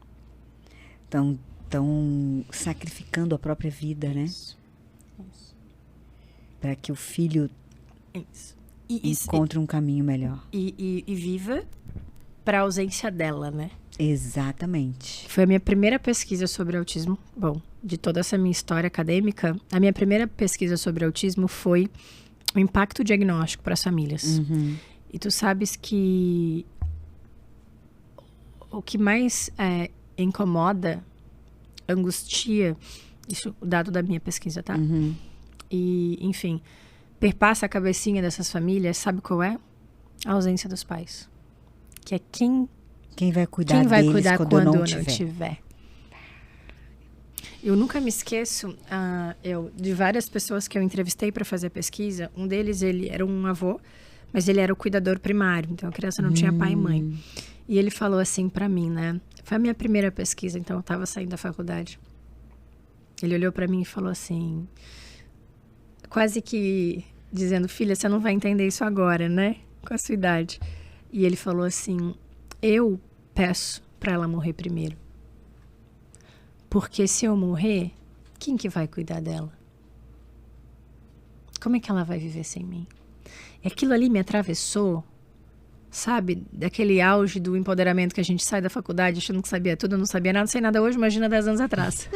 Estão sacrificando a própria vida, né? Isso. Para que o filho encontre um caminho melhor. E viva para a ausência dela, né? Exatamente. Foi a minha primeira pesquisa sobre autismo. Bom, de toda essa minha história acadêmica, a minha primeira pesquisa sobre autismo foi o impacto diagnóstico para as famílias. E tu sabes que o que mais incomoda, angustia, isso o dado da minha pesquisa, tá? E, enfim, perpassa a cabecinha dessas famílias, sabe qual é? A ausência dos pais. Que é quem vai cuidar deles quando eu não tiver. Eu nunca me esqueço de várias pessoas que eu entrevistei para fazer a pesquisa. Um deles, ele era um avô, mas ele era o cuidador primário. Então, a criança não tinha pai e mãe. E ele falou assim para mim, né? Foi a minha primeira pesquisa, então eu estava saindo da faculdade. Ele olhou para mim e falou assim, quase que dizendo, filha, você não vai entender isso agora, né? Com a sua idade. E ele falou assim, eu peço para ela morrer primeiro. Porque se eu morrer, quem que vai cuidar dela? Como é que ela vai viver sem mim? E aquilo ali me atravessou, sabe? Daquele auge do empoderamento que a gente sai da faculdade achando que sabia tudo, eu não sabia nada, sei nada hoje, imagina 10 anos atrás.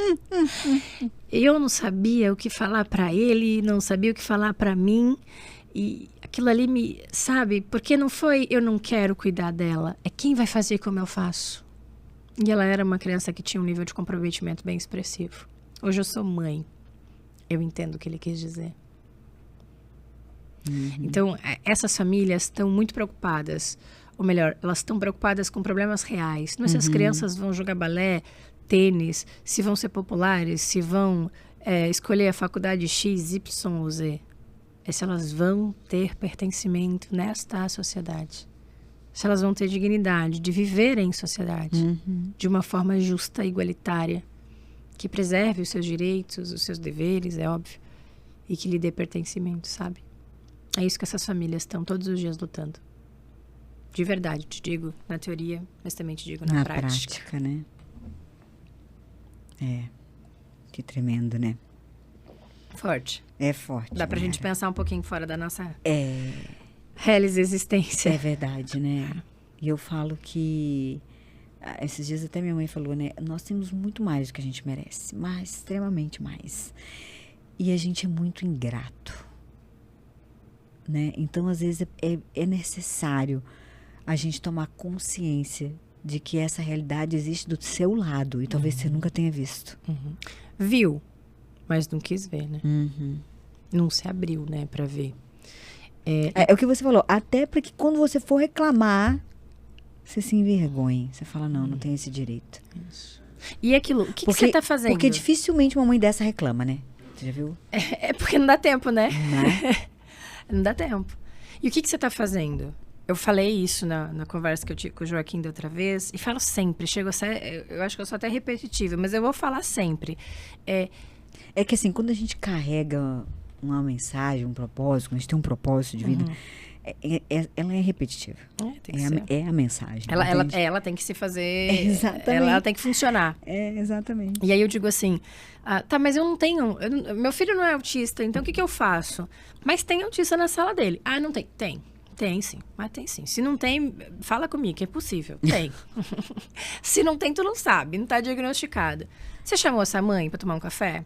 Eu não sabia o que falar para ele, não sabia o que falar para mim. E aquilo ali me, sabe? Porque não foi eu não quero cuidar dela, é quem vai fazer como eu faço. E ela era uma criança que tinha um nível de comprometimento bem expressivo. Hoje eu sou mãe. Eu entendo o que ele quis dizer. Então, essas famílias estão muito preocupadas. Ou melhor, elas estão preocupadas com problemas reais. Não é se as crianças vão jogar balé, tênis, se vão ser populares, se vão escolher a faculdade X, Y ou Z. É se elas vão ter pertencimento nesta sociedade. Se elas vão ter dignidade de viver em sociedade de uma forma justa e igualitária, que preserve os seus direitos, os seus deveres, é óbvio, e que lhe dê pertencimento, sabe? É isso que essas famílias estão todos os dias lutando. De verdade, te digo na teoria, mas também te digo na prática, né? Que tremendo, né? Forte. É forte. Dá pra gente pensar um pouquinho fora da nossa reles existência. É verdade, né? E eu falo que esses dias até minha mãe falou, né? Nós temos muito mais do que a gente merece, mas extremamente mais. E a gente é muito ingrato, né? Então, às vezes, é necessário a gente tomar consciência de que essa realidade existe do seu lado e talvez você nunca tenha visto. Viu, mas não quis ver, né? Não se abriu, né, pra ver. É o que você falou, até para que quando você for reclamar, você se envergonhe. Você fala, não tem esse direito. Isso. E aquilo, o que você tá fazendo? Porque dificilmente uma mãe dessa reclama, né? Você já viu? É porque não dá tempo, né? Né? Não dá tempo. E o que você tá fazendo? Eu falei isso na conversa que eu tive com o Joaquim da outra vez, e falo sempre, eu acho que eu sou até repetitiva, mas eu vou falar sempre. É que assim, quando a gente carrega uma mensagem, um propósito, quando a gente tem um propósito de vida, ela é repetitiva. Tem que ser. É a mensagem. Ela tem que se fazer. Exatamente. Ela tem que funcionar. Exatamente. E aí eu digo assim, tá, mas eu não tenho. Meu filho não é autista, então o que eu faço? Mas tem autista na sala dele. Ah, não tem. Tem sim, mas tem sim. Se não tem, fala comigo, que é possível. Tem. Se não tem, tu não sabe, não tá diagnosticado. Você chamou essa mãe pra tomar um café?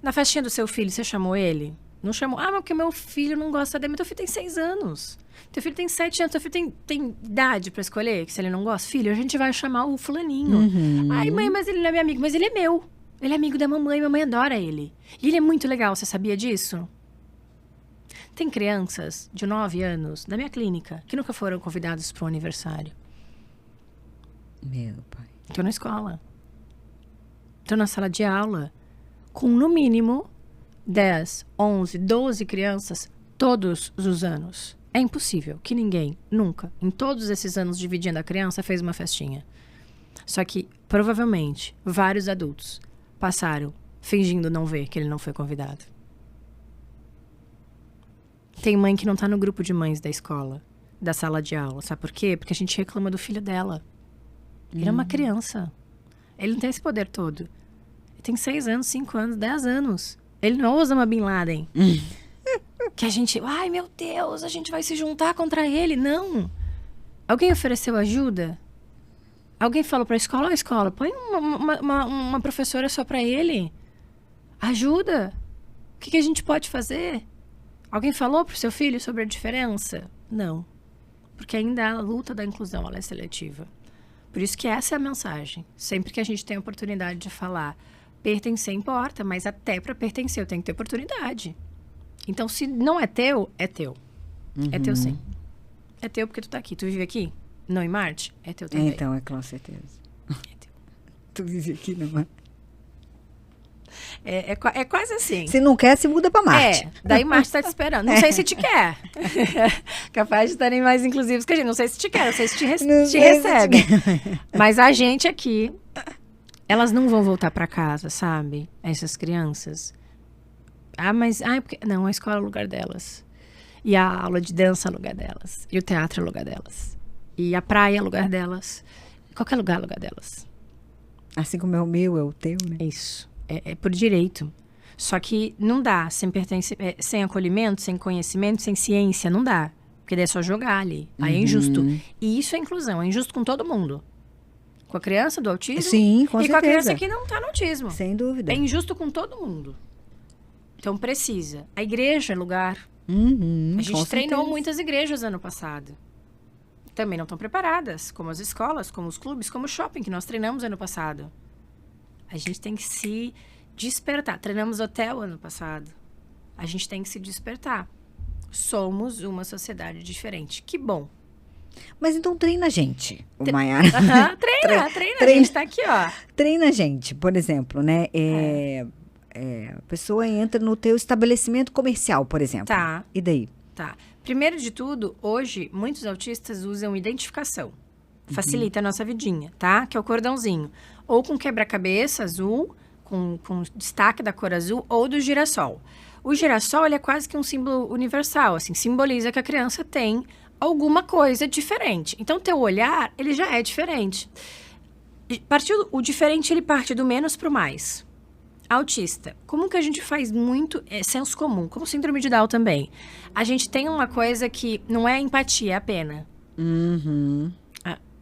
Na festinha do seu filho, você chamou ele? Não chamou? Ah, mas porque meu filho não gosta dele. Mas teu filho tem 6 anos. Teu filho tem 7 anos. Teu filho tem idade pra escolher, que se ele não gosta. Filho, a gente vai chamar o fulaninho. Ai, mãe, mas ele não é meu amigo. Mas ele é meu. Ele é amigo da mamãe adora ele. E ele é muito legal, você sabia disso? Tem crianças de 9 anos, na minha clínica, que nunca foram convidados para um aniversário. Meu pai. Estão na escola. Estão na sala de aula. Com, no mínimo, 10, 11, 12 crianças todos os anos. É impossível que ninguém, nunca, em todos esses anos dividindo a criança, fez uma festinha. Só que, provavelmente, vários adultos passaram fingindo não ver que ele não foi convidado. Tem mãe que não tá no grupo de mães da escola, da sala de aula. Sabe por quê? Porque a gente reclama do filho dela. Ele é uma criança. Ele não tem esse poder todo. Ele tem 6 anos, 5 anos, 10 anos. Ele não usa uma Bin Laden. Que a gente... Ai, meu Deus, a gente vai se juntar contra ele. Não. Alguém ofereceu ajuda? Alguém falou pra escola? Ó, escola, põe uma professora só pra ele. Ajuda. O que a gente pode fazer? Alguém falou pro seu filho sobre a diferença? Não. Porque ainda a luta da inclusão, ela é seletiva. Por isso que essa é a mensagem. Sempre que a gente tem a oportunidade de falar, pertencer importa, mas até para pertencer eu tenho que ter oportunidade. Então, se não é teu, é teu. É teu sim. É teu porque tu tá aqui. Tu vive aqui? Não em Marte? É teu também. Então, é com certeza. É teu. Tu vive aqui, não é? É quase assim. Se não quer, se muda pra Marte. Daí Marte tá te esperando. Não sei se te quer. Capaz de estarem mais inclusivos que a gente. Não sei se te quer, não sei se te recebe. Mas a gente aqui, elas não vão voltar pra casa, sabe? Essas crianças. Porque... Não, a escola é o lugar delas. E a aula de dança é o lugar delas. E o teatro é o lugar delas. E a praia é o lugar delas. Qualquer lugar é o lugar delas. Assim como é o meu, é o teu, né? Isso. É por direito. Só que não dá sem acolhimento, sem conhecimento, sem ciência, não dá. Porque daí é só jogar ali. Aí é injusto. E isso é inclusão, é injusto com todo mundo. Com a criança do autismo. Sim, com certeza. E com a criança que não tá no autismo. Sem dúvida. É injusto com todo mundo. Então precisa. A igreja é lugar. A gente treinou muitas igrejas ano passado. Também não estão preparadas. Como as escolas, como os clubes, como o shopping que nós treinamos ano passado. A gente tem que se despertar. Treinamos hotel ano passado. A gente tem que se despertar. Somos uma sociedade diferente. Que bom. Mas então treina a gente, o Maiara. Treina. A gente tá aqui, ó. Treina a gente, por exemplo, né? A pessoa entra no teu estabelecimento comercial, por exemplo. Tá. E daí? Tá. Primeiro de tudo, hoje, muitos autistas usam identificação. Facilita a nossa vidinha, tá? Que é o cordãozinho. Ou com quebra-cabeça azul, com destaque da cor azul, ou do girassol. O girassol, ele é quase que um símbolo universal, assim, simboliza que a criança tem alguma coisa diferente. Então, teu olhar, ele já é diferente. O diferente, ele parte do menos pro mais. Autista, como que a gente faz muito senso comum, como síndrome de Down também. A gente tem uma coisa que não é empatia, é a pena.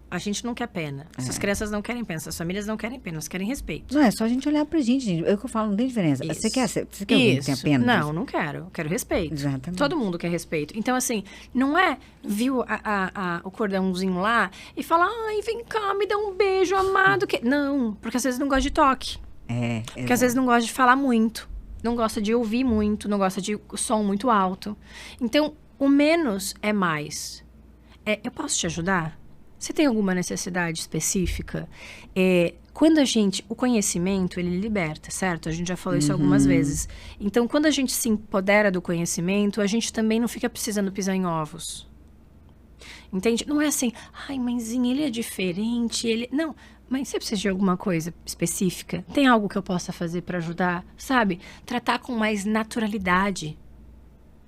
A gente não quer pena. Essas crianças não querem pena, essas famílias não querem pena, elas querem respeito. Não, é só a gente olhar pra gente. É o que eu falo, não tem diferença. Isso. Você quer alguém que tenha pena? Não, não quero. Eu quero respeito. Exatamente. Todo mundo quer respeito. Então, assim, não viu o cordãozinho lá e fala, ai, vem cá, me dá um beijo, amado. Não, porque às vezes não gosta de toque. Porque às vezes não gosta de falar muito. Não gosta de ouvir muito, não gosta de som muito alto. Então, o menos é mais. Eu posso te ajudar? Você tem alguma necessidade específica? Quando o conhecimento, ele liberta, certo? A gente já falou isso algumas vezes. Então, quando a gente se empodera do conhecimento, a gente também não fica precisando pisar em ovos. Entende? Não é assim, ai, mãezinha, ele é diferente, Não, mas você precisa de alguma coisa específica? Tem algo que eu possa fazer para ajudar? Sabe? Tratar com mais naturalidade.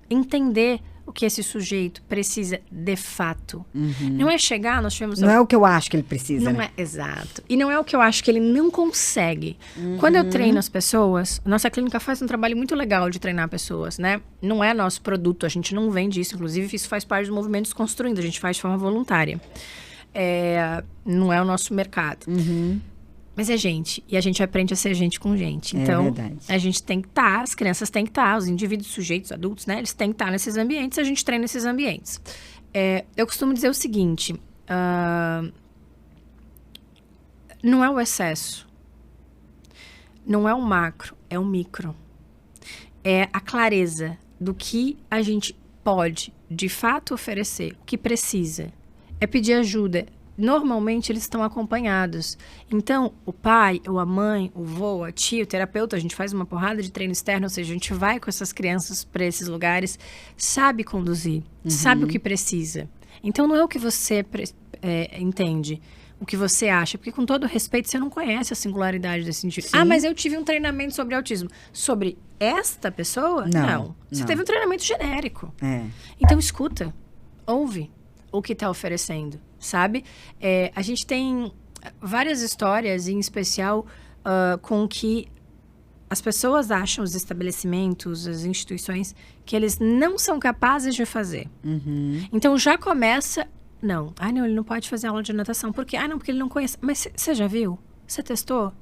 Entender o que esse sujeito precisa de fato. Não é chegar, nós tivemos... Não é o que eu acho que ele precisa, Não né? é, exato. E não é o que eu acho que ele não consegue. Quando eu treino as pessoas, nossa clínica faz um trabalho muito legal de treinar pessoas, né? Não é nosso produto, a gente não vende isso. Inclusive, isso faz parte do movimento Desconstruindo, a gente faz de forma voluntária. Não é o nosso mercado. Mas é gente, e a gente aprende a ser gente com gente. Então, a gente tem que estar, as crianças têm que estar, os indivíduos, sujeitos, adultos, né? Eles têm que estar nesses ambientes, a gente treina nesses ambientes. Eu costumo dizer o seguinte, não é o excesso, não é o macro, é o micro. É a clareza do que a gente pode, de fato, oferecer, o que precisa. É pedir ajuda. Normalmente, eles estão acompanhados. Então, o pai, ou a mãe, o vô, a tia, o terapeuta, a gente faz uma porrada de treino externo, ou seja, a gente vai com essas crianças para esses lugares, sabe conduzir, sabe o que precisa. Então, não é o que você entende, o que você acha, porque com todo respeito, você não conhece a singularidade desse indivíduo. Ah, mas eu tive um treinamento sobre autismo. Sobre esta pessoa? Não. Você teve um treinamento genérico. Então, escuta, ouve o que está oferecendo. Sabe? A gente tem várias histórias, em especial com que as pessoas acham, os estabelecimentos, as instituições, que eles não são capazes de fazer. Então, já começa... Não, ele não pode fazer aula de natação. Por quê? Não, porque ele não conhece. Mas você já viu? Você testou?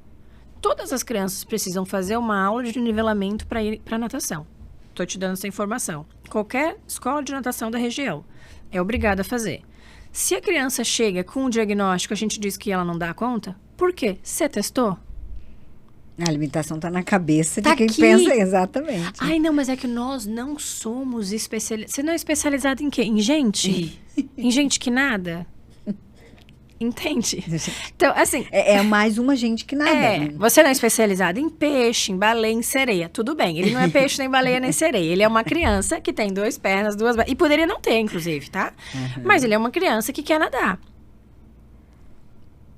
Todas as crianças precisam fazer uma aula de nivelamento para ir para natação. Estou te dando essa informação. Qualquer escola de natação da região é obrigada a fazer. Se a criança chega com um diagnóstico, a gente diz que ela não dá conta, por quê? Você testou? A limitação está na cabeça de quem pensa exatamente. Não, mas é que nós não somos especializados. Você não é especializado em quê? Em gente? Em gente que nada? Entende? Então, assim... É mais uma gente que nada. Né? Você não é especializado em peixe, em baleia, em sereia. Tudo bem, ele não é peixe, nem baleia, nem sereia. Ele é uma criança que tem 2 pernas, 2... E poderia não ter, inclusive, tá? Mas ele é uma criança que quer nadar.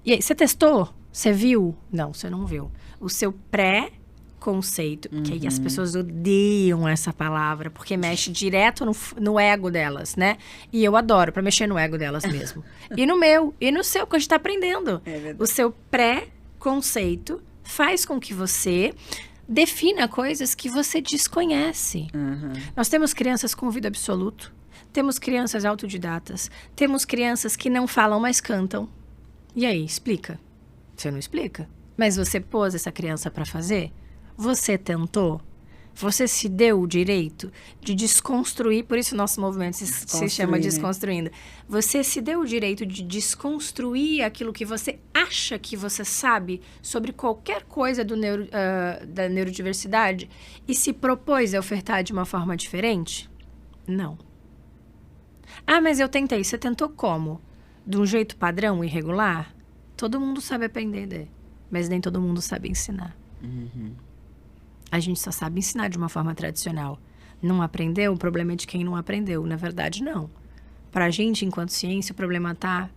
E aí, você testou? Você viu? Não, você não viu. O seu pré-conceito, que aí as pessoas odeiam essa palavra, porque mexe direto no ego delas, né? E eu adoro, pra mexer no ego delas mesmo. E no meu, e no seu, que a gente tá aprendendo. O seu pré-conceito faz com que você defina coisas que você desconhece. Nós temos crianças com ouvido absoluto, temos crianças autodidatas, temos crianças que não falam, mas cantam. E aí, explica? Você não explica. Mas você pôs essa criança para fazer? Você tentou? Você se deu o direito de desconstruir, por isso o nosso movimento se chama Desconstruindo. Né? Você se deu o direito de desconstruir aquilo que você acha que você sabe sobre qualquer coisa da neurodiversidade e se propôs a ofertar de uma forma diferente? Não. Mas eu tentei. Você tentou como? De um jeito padrão, irregular? Todo mundo sabe aprender, mas nem todo mundo sabe ensinar. A gente só sabe ensinar de uma forma tradicional. Não aprendeu? O problema é de quem não aprendeu. Na verdade, não. Pra gente, enquanto ciência, o problema tá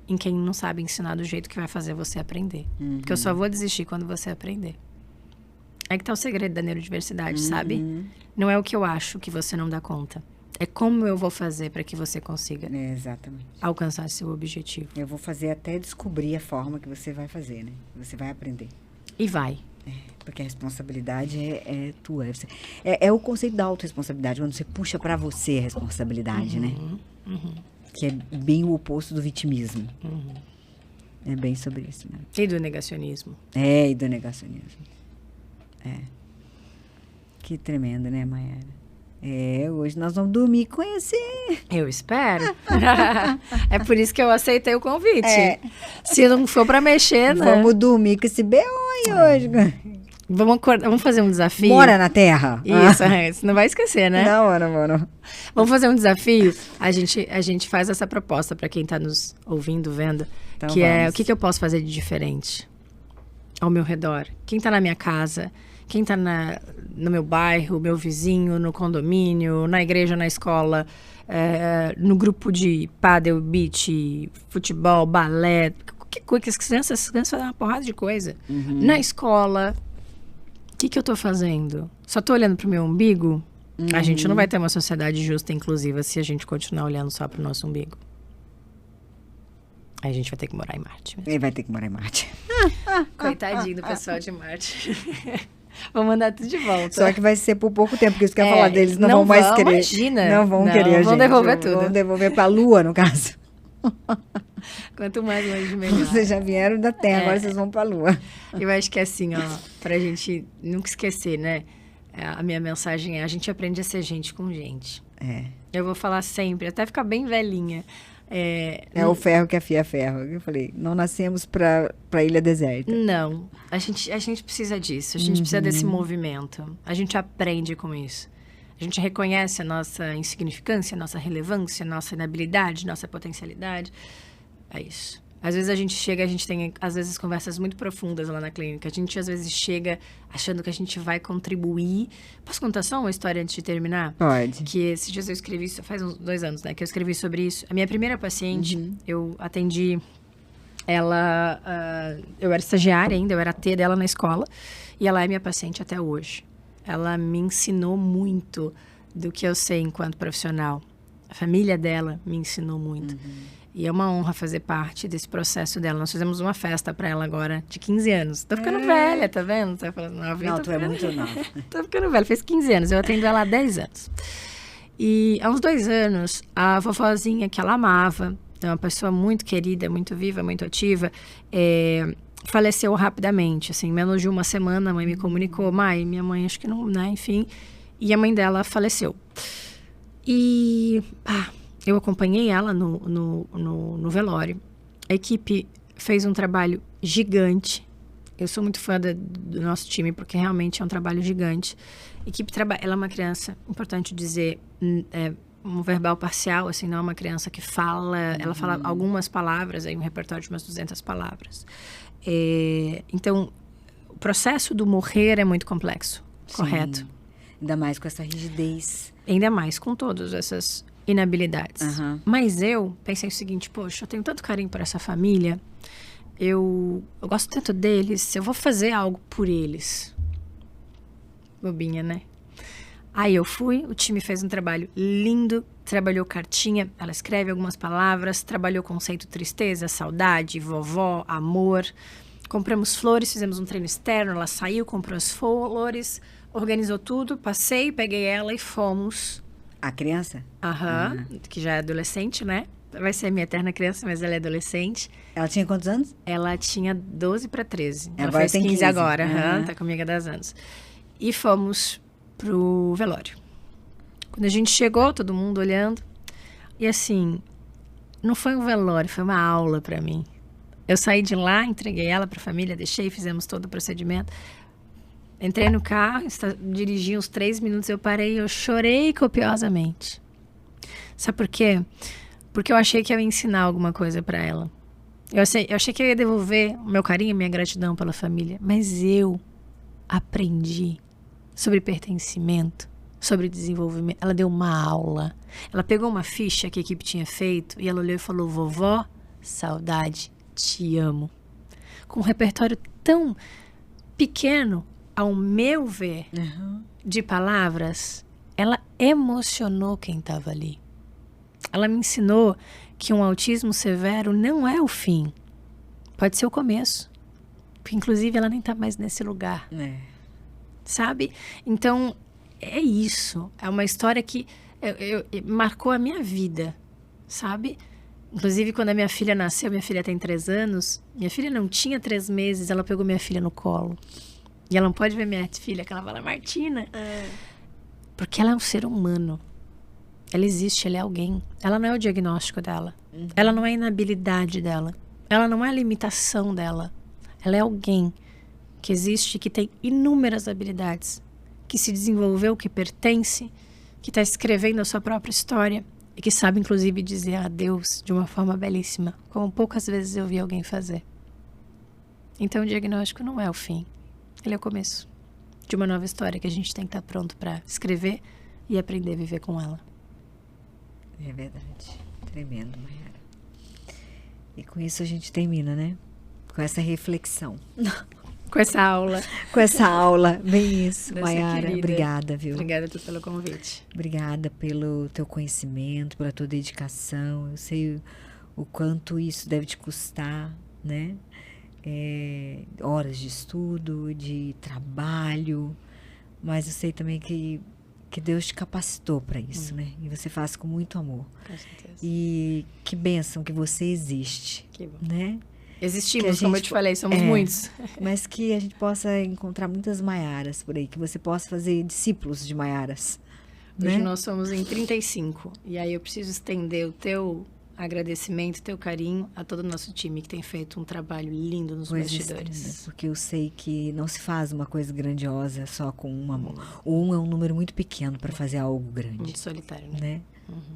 em quem não sabe ensinar do jeito que vai fazer você aprender. Porque eu só vou desistir quando você aprender. É que tá o segredo da neurodiversidade, sabe? Não é o que eu acho que você não dá conta. É como eu vou fazer para que você consiga exatamente alcançar seu objetivo. Eu vou fazer até descobrir a forma que você vai fazer, né? Você vai aprender. E vai. Porque a responsabilidade é tua. É o conceito da autorresponsabilidade, quando você puxa para você a responsabilidade, né? Que é bem o oposto do vitimismo. É bem sobre isso, né? E do negacionismo. E do negacionismo. Que tremendo, né, Mayara? Hoje nós vamos dormir e conhecer. Eu espero. É por isso que eu aceitei o convite. Se não for para mexer, né? Vamos dormir com esse B.O. aí hoje. Vamos fazer um desafio? Mora na Terra. Isso, você não vai esquecer, né? Não. Vamos fazer um desafio? A gente faz essa proposta para quem tá nos ouvindo, vendo, Então que é vamos. o que eu posso fazer de diferente ao meu redor? Quem tá na minha casa? Quem tá no meu bairro, meu vizinho, no condomínio, na igreja, na escola, no grupo de pádel, beach, futebol, balé, qualquer coisa, que as crianças fazem uma porrada de coisa. Na escola, o que eu tô fazendo? Só tô olhando pro meu umbigo? A gente não vai ter uma sociedade justa e inclusiva se a gente continuar olhando só pro nosso umbigo. Aí a gente vai ter que morar em Marte mesmo. Ele vai ter que morar em Marte. Coitadinho do pessoal de Marte. Vou mandar tudo de volta. Só que vai ser por pouco tempo, porque isso que eu ia falar deles, não vão mais querer. Imagina. Não vão querer, vão gente. devolver tudo. Vão devolver pra Lua, no caso. Quanto mais longe, melhor. Vocês já vieram da Terra, agora vocês vão pra Lua. Eu acho que é assim, ó, pra gente nunca esquecer, né? A minha mensagem é: a gente aprende a ser gente com gente. Eu vou falar sempre, até ficar bem velhinha. O ferro que afia ferro. Eu falei, não nascemos pra ilha deserta. Não, a gente precisa disso, a gente precisa desse movimento. A gente aprende com isso. A gente reconhece a nossa insignificância, a nossa relevância, a nossa inabilidade, nossa potencialidade. É isso. Às vezes a gente tem, às vezes, conversas muito profundas lá na clínica. A gente, às vezes, chega achando que a gente vai contribuir. Posso contar só uma história antes de terminar? Pode. Que esses dias eu escrevi, faz uns 2 anos, né? Que eu escrevi sobre isso. A minha primeira paciente, eu atendi ela... eu era estagiária ainda, eu era T dela na escola. E ela é minha paciente até hoje. Ela me ensinou muito do que eu sei enquanto profissional. A família dela me ensinou muito. E é uma honra fazer parte desse processo dela. Nós fizemos uma festa pra ela agora, de 15 anos. Tô ficando velha, tá vendo? Tá falando, Não, tu é muito nova. Tô ficando velha, fez 15 anos. Eu atendo ela há 10 anos. E há uns 2 anos, a vovozinha, que ela amava, é uma pessoa muito querida, muito viva, muito ativa, faleceu rapidamente, assim, menos de uma semana. A mãe me comunicou, mãe, minha mãe acho que não, né, enfim. E a mãe dela faleceu. E eu acompanhei ela no velório. A equipe fez um trabalho gigante. Eu sou muito fã do nosso time, porque realmente é um trabalho gigante. A equipe ela é uma criança, importante dizer, um verbal parcial, assim, não é uma criança que fala, ela fala algumas palavras, aí um repertório de umas 200 palavras. Então, o processo do morrer é muito complexo, correto? Ainda mais com essa rigidez. Ainda mais com todas essas inabilidades. Mas eu pensei o seguinte, poxa, eu tenho tanto carinho por essa família, eu gosto tanto deles, eu vou fazer algo por eles. Bobinha, né? Aí eu fui, o time fez um trabalho lindo, trabalhou cartinha, ela escreve algumas palavras, trabalhou conceito tristeza, saudade, vovó, amor. Compramos flores, fizemos um treino externo, ela saiu, comprou as flores, organizou tudo, passei, peguei ela e fomos. A criança? Que já é adolescente, né? Vai ser minha eterna criança, mas ela é adolescente. Ela tinha quantos anos? Ela tinha 12 para 13. Ela Agora fez tem 15 15 agora, tá comigo há 10 anos. E fomos pro velório. Quando a gente chegou, todo mundo olhando. E assim, não foi um velório, foi uma aula para mim. Eu saí de lá, entreguei ela pra família, deixei, fizemos todo o procedimento. Entrei no carro, dirigi uns 3 minutos, eu parei, eu chorei copiosamente. Sabe por quê? Porque eu achei que eu ia ensinar alguma coisa pra ela. Eu achei que eu ia devolver o meu carinho, minha gratidão pela família. Mas eu aprendi sobre pertencimento, sobre desenvolvimento. Ela deu uma aula. Ela pegou uma ficha que a equipe tinha feito e ela olhou e falou, vovó, saudade, te amo. Com um repertório tão pequeno, ao meu ver, de palavras, ela emocionou quem estava ali. Ela me ensinou que um autismo severo não é o fim. Pode ser o começo. Porque, inclusive, ela nem está mais nesse lugar. Sabe? Então, é isso. É uma história que marcou a minha vida, sabe? Inclusive, quando a minha filha nasceu, minha filha tem 3 anos, minha filha não tinha 3 meses, ela pegou minha filha no colo. E ela não pode ver minha filha, que ela fala, Martina. Porque ela é um ser humano. Ela existe, ela é alguém. Ela não é o diagnóstico dela. Ela não é a inabilidade dela. Ela não é a limitação dela. Ela é alguém que existe, que tem inúmeras habilidades, que se desenvolveu, que pertence, que está escrevendo a sua própria história e que sabe, inclusive, dizer adeus de uma forma belíssima, como poucas vezes eu vi alguém fazer. Então, o diagnóstico não é o fim, ele é o começo de uma nova história que a gente tem que estar pronto para escrever e aprender a viver com ela. É verdade. Tremendo, Mayara. E com isso a gente termina, né? Com essa reflexão. Com essa aula. Com essa aula. Bem isso, Nossa, Mayara. querida. Obrigada, viu? Obrigada pelo convite. Obrigada pelo teu conhecimento, pela tua dedicação. Eu sei o quanto isso deve te custar, né? Horas de estudo, de trabalho. Mas eu sei também que Deus te capacitou para isso, né? E você faz com muito amor. Com certeza. E que bênção que você existe, Que bom. né? Existimos, como eu te falei, somos muitos. Mas que a gente possa encontrar muitas Mayaras por aí, que você possa fazer discípulos de Mayaras. Hoje né? nós somos em 35. E aí eu preciso estender o teu agradecimento, o teu carinho a todo o nosso time que tem feito um trabalho lindo nos bastidores. Lindas, porque eu sei que não se faz uma coisa grandiosa só com um amor. O é um número muito pequeno para fazer algo grande. Muito solitário, né? Né?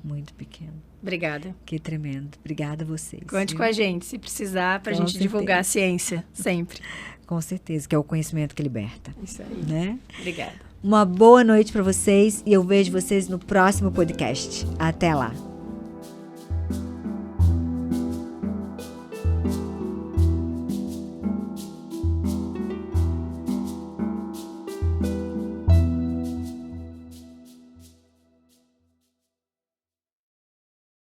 Muito pequeno. Obrigada. Que tremendo. Obrigada a vocês. Conte com a gente, se precisar, pra Com gente certeza. divulgar a ciência, sempre. Com certeza, que é o conhecimento que liberta. Isso aí. Né? Obrigada. Uma boa noite para vocês e eu vejo vocês no próximo podcast. Até lá.